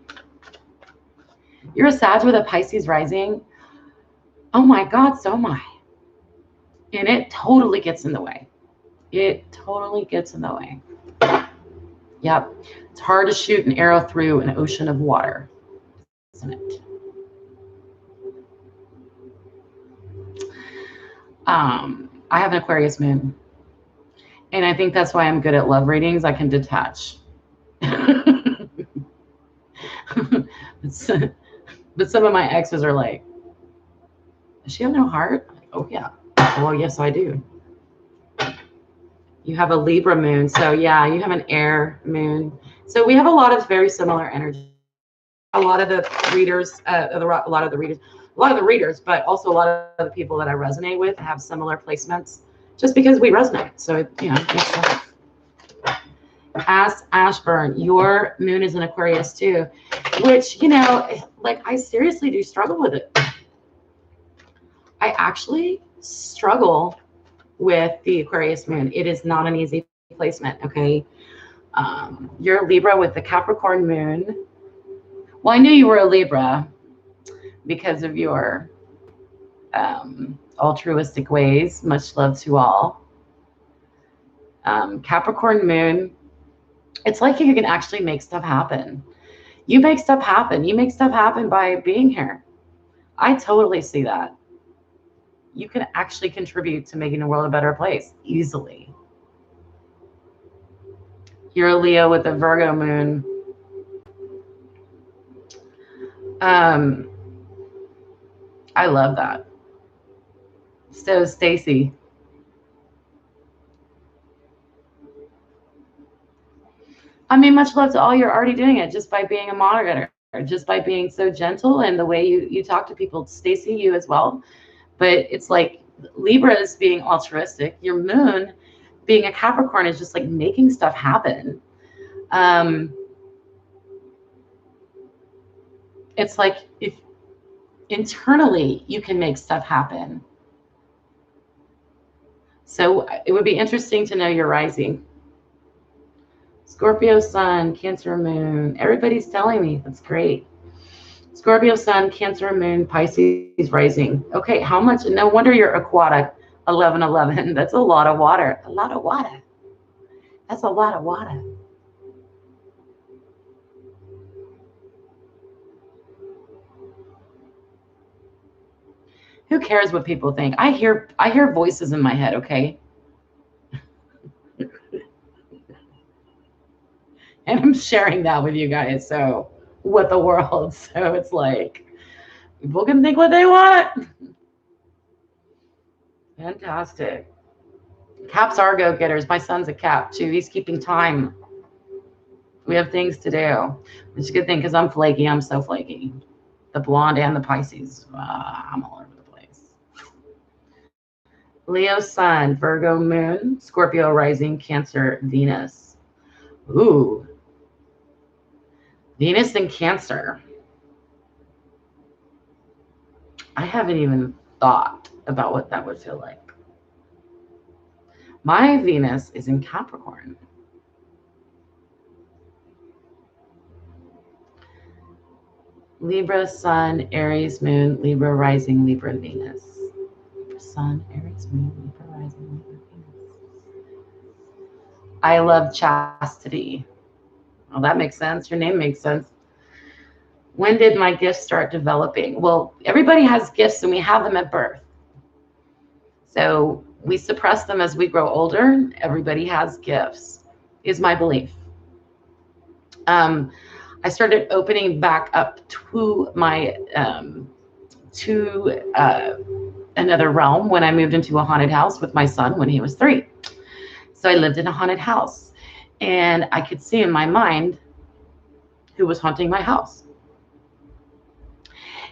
You're a Sag with a Pisces rising. Oh my God, so am I. And it totally gets in the way. It totally gets in the way. Yep. It's hard to shoot an arrow through an ocean of water, isn't it? I have an Aquarius moon. And I think that's why I'm good at love readings. I can detach. But some of my exes are like, does she have no heart? Oh, yeah. Well, yes, I do. You have a Libra moon. So, yeah, you have an air moon. So we have a lot of very similar energy. A lot of the readers, a lot of the readers, but also a lot of the people that I resonate with have similar placements just because we resonate. So, you know, it makes sense. Ask Ashburn, your moon is in Aquarius too, which, you know, like, I seriously do struggle with it. I actually struggle with the Aquarius moon. It is not an easy placement, okay? You're a Libra with the Capricorn moon. Well, I knew you were a Libra because of your altruistic ways. Much love to all. Capricorn moon, it's like you can actually make stuff happen. You make stuff happen. You make stuff happen by being here. I totally see that. You can actually contribute to making the world a better place easily. You're a Leo with a Virgo moon. I love that. So, Stacy. I mean, much love to all. You're already doing it just by being a moderator, just by being so gentle and the way you talk to people. Stacy, you as well. But it's like Libra is being altruistic. Your moon being a Capricorn is just like making stuff happen. It's like if internally you can make stuff happen. So it would be interesting to know your rising. Scorpio sun, Cancer moon. Everybody's telling me. That's great. Scorpio sun, Cancer moon, Pisces rising. Okay, how much? No wonder you're aquatic. 1111. That's a lot of water. A lot of water. That's a lot of water. Who cares what people think? I hear voices in my head, okay? And I'm sharing that with you guys. So what the world. So it's like people can think what they want. Fantastic. Caps are go-getters. My son's a Cap too. He's keeping time. We have things to do, which is a good thing because I'm flaky. I'm so flaky. The blonde and the Pisces. I'm all over the place. Leo sun, Virgo moon, Scorpio rising, Cancer, Venus. Ooh. Venus and Cancer. I haven't even thought about what that would feel like. My Venus is in Capricorn. Libra sun, Aries moon, Libra rising, Libra Venus. Libra sun, Aries moon, Libra rising, Libra Venus. I love chastity. Well, that makes sense. Your name makes sense. When did my gifts start developing? Well, everybody has gifts and we have them at birth. So we suppress them as we grow older. Everybody has gifts, is my belief. I started opening back up to my another realm when I moved into a haunted house with my son when he was 3. So I lived in a haunted house and I could see in my mind who was haunting my house.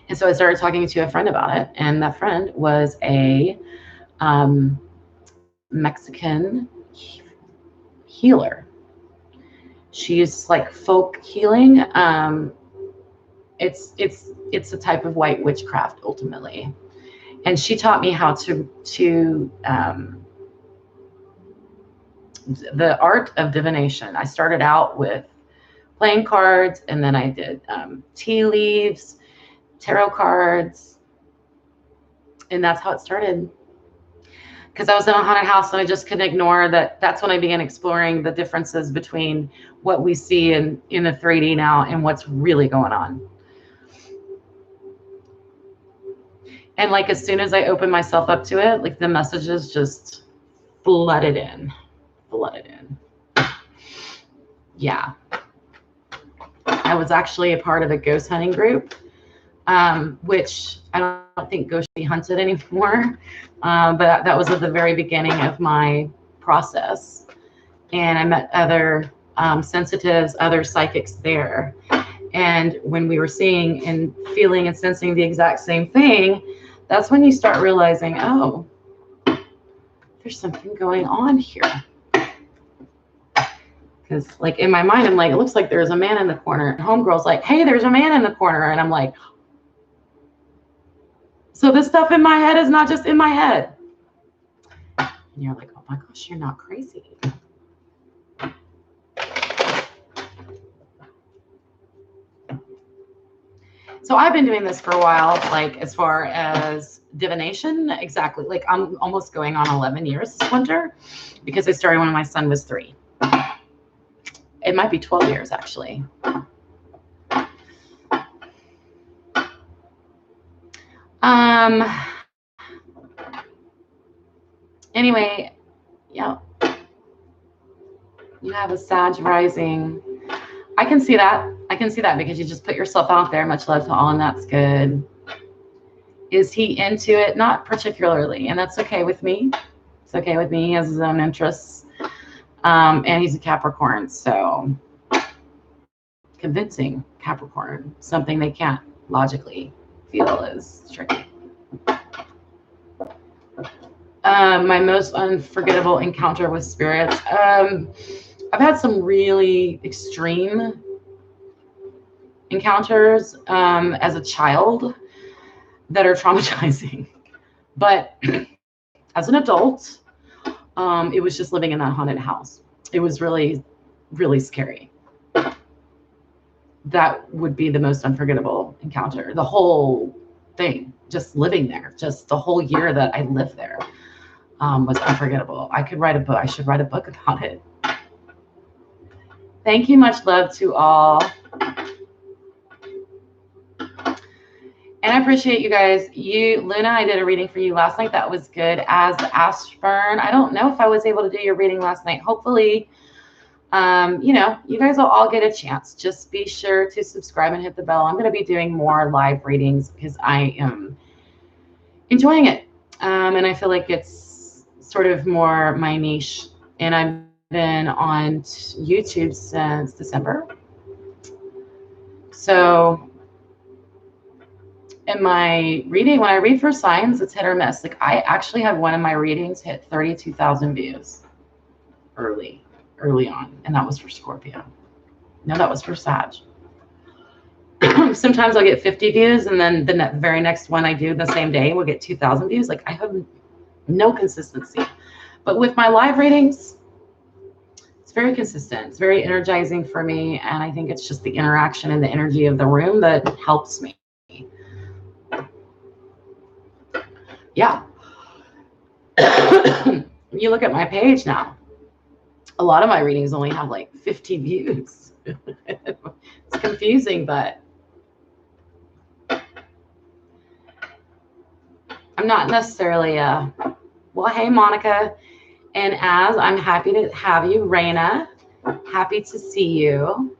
And so I started talking to a friend about it, and that friend was a Mexican healer. She's like folk healing. It's a type of white witchcraft ultimately, and she taught me how to the art of divination. I started out with playing cards, and then I did tea leaves, tarot cards, and that's how it started. Because I was in a haunted house and I just couldn't ignore that. That's when I began exploring the differences between what we see in the 3D now and what's really going on. And like as soon as I opened myself up to it, like the messages just flooded in. Yeah. I was actually a part of a ghost hunting group, which I don't think ghosts should be hunted anymore. But that was at the very beginning of my process. And I met other sensitives, other psychics there. And when we were seeing and feeling and sensing the exact same thing, that's when you start realizing, oh, there's something going on here. Because like in my mind, I'm like, it looks like there's a man in the corner. And homegirl's like, hey, there's a man in the corner. And I'm like, so this stuff in my head is not just in my head. And you're like, oh my gosh, you're not crazy. So I've been doing this for a while, like as far as divination, exactly. Like I'm almost going on 11 years this winter because I started when my son was 3. It might be 12 years actually. Anyway, yeah. You have a Sag rising. I can see that. I can see that because you just put yourself out there. Much love to all, and that's good. Is he into it? Not particularly, and that's okay with me. It's okay with me. He has his own interests. And he's a Capricorn, so convincing Capricorn, something they can't logically feel is tricky. My most unforgettable encounter with spirits. I've had some really extreme encounters as a child that are traumatizing. But as an adult, it was just living in that haunted house. It was really, really scary. That would be the most unforgettable encounter. The whole thing, just living there, just the whole year that I lived there was unforgettable. I could write a book. I should write a book about it. Thank you. Much love to all. And I appreciate you guys. Luna, I did a reading for you last night. That was good. As Ashburn, I don't know if I was able to do your reading last night. Hopefully, you know, you guys will all get a chance. Just be sure to subscribe and hit the bell. I'm going to be doing more live readings because I am enjoying it. And I feel like it's sort of more my niche. And I've been on YouTube since December. So in my reading, when I read for signs, it's hit or miss. Like I actually had one of my readings hit 32,000 views early on. And that was for Scorpio. No, that was for Sag. Sometimes I'll get 50 views and then the very next one I do the same day will get 2,000 views. Like I have no consistency. But with my live readings, it's very consistent. It's very energizing for me. And I think it's just the interaction and the energy of the room that helps me. Yeah. You look at my page now. A lot of my readings only have like 50 views. It's confusing, but I'm not necessarily well, hey, Monica. And as I'm happy to have you, Raina, happy to see you.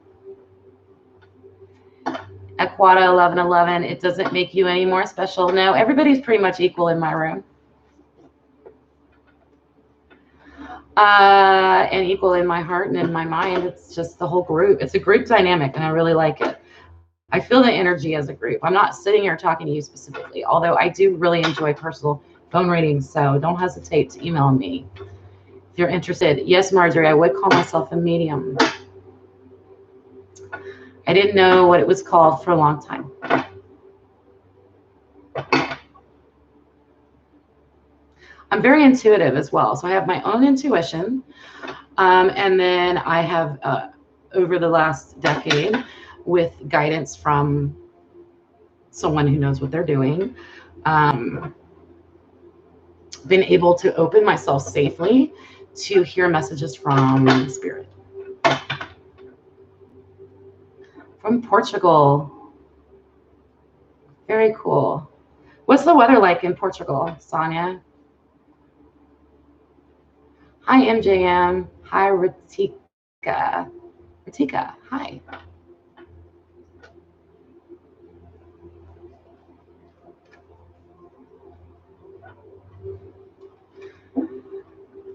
Aquata 1111, it doesn't make you any more special. No, everybody's pretty much equal in my room. And equal in my heart and in my mind. It's just the whole group. It's a group dynamic, and I really like it. I feel the energy as a group. I'm not sitting here talking to you specifically, although I do really enjoy personal phone readings, so don't hesitate to email me if you're interested. Yes, Marjorie, I would call myself a medium. I didn't know what it was called for a long time. I'm very intuitive as well. So I have my own intuition. And then I have, over the last decade, with guidance from someone who knows what they're doing, been able to open myself safely to hear messages from Spirit. From Portugal. Very cool. What's the weather like in Portugal, Sonia? Hi, MJM. Hi, Ratika. Ratika, hi.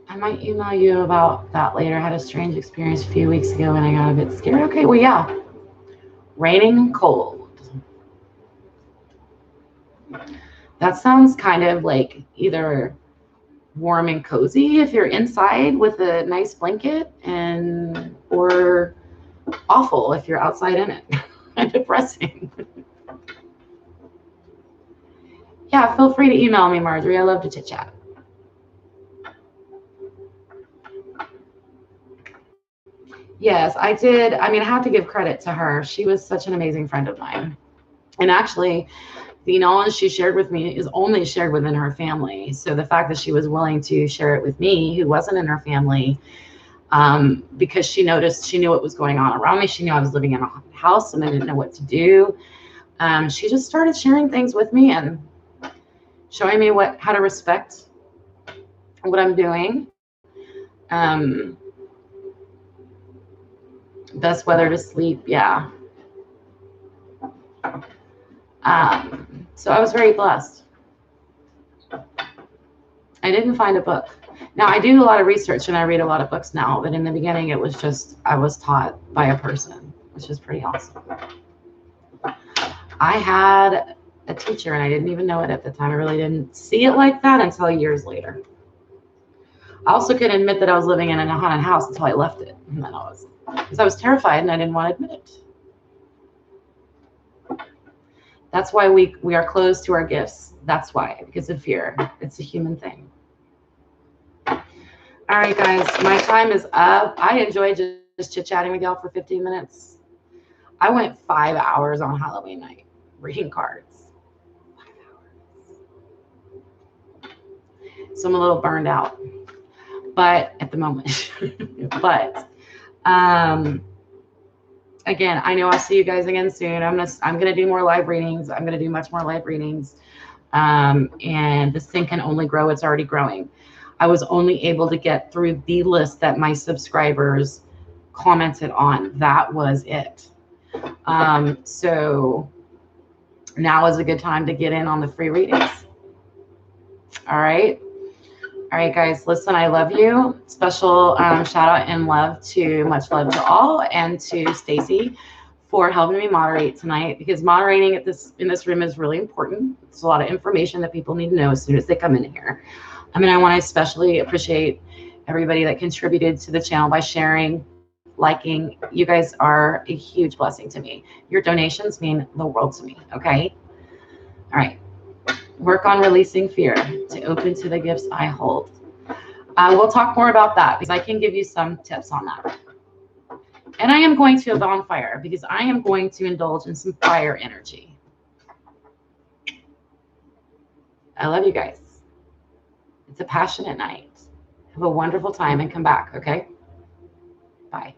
I might email you about that later. I had a strange experience a few weeks ago and I got a bit scared. Okay, well, yeah. Raining and cold. That sounds kind of like either warm and cozy if you're inside with a nice blanket, and or awful if you're outside in it. And depressing. Yeah, feel free to email me, Marjorie. I love to chit chat. Yes, I did. I mean, I have to give credit to her. She was such an amazing friend of mine. And actually, the knowledge she shared with me is only shared within her family. So the fact that she was willing to share it with me, who wasn't in her family, because she noticed, she knew what was going on around me. She knew I was living in a house and I didn't know what to do. She just started sharing things with me, and showing me how to respect what I'm doing. Best weather to sleep, yeah. So I was very blessed. I didn't find a book. Now I do a lot of research and I read a lot of books now, but in the beginning it was just I was taught by a person, which is pretty awesome. I had a teacher and I didn't even know it at the time. I really didn't see it like that until years later. I also couldn't admit that I was living in a haunted house until I left it. And then because I was terrified and I didn't want to admit it. That's why we are closed to our gifts. That's why, because of fear. It's a human thing. All right, guys, my time is up. I enjoyed just chit-chatting with y'all for 15 minutes. I went 5 hours on Halloween night reading cards. 5 hours. So I'm a little burned out, but at the moment, but again, I know I'll see you guys again soon. I'm gonna do more live readings. I'm gonna do much more live readings. And this thing can only grow. It's already growing. I was only able to get through the list that my subscribers commented on. That was it. So now is a good time to get in on the free readings. All right. All right, guys, listen, I love you. Special shout out and much love to all, and to Stacy for helping me moderate tonight, because moderating in this room is really important. It's a lot of information that people need to know as soon as they come in here. I mean, I want to especially appreciate everybody that contributed to the channel by sharing, liking. You guys are a huge blessing to me. Your donations mean the world to me, okay? All right. Work on releasing fear to open to the gifts I hold. We'll talk more about that because I can give you some tips on that. And I am going to a bonfire because I am going to indulge in some fire energy. I love you guys. It's a passionate night. Have a wonderful time and come back, okay? Bye.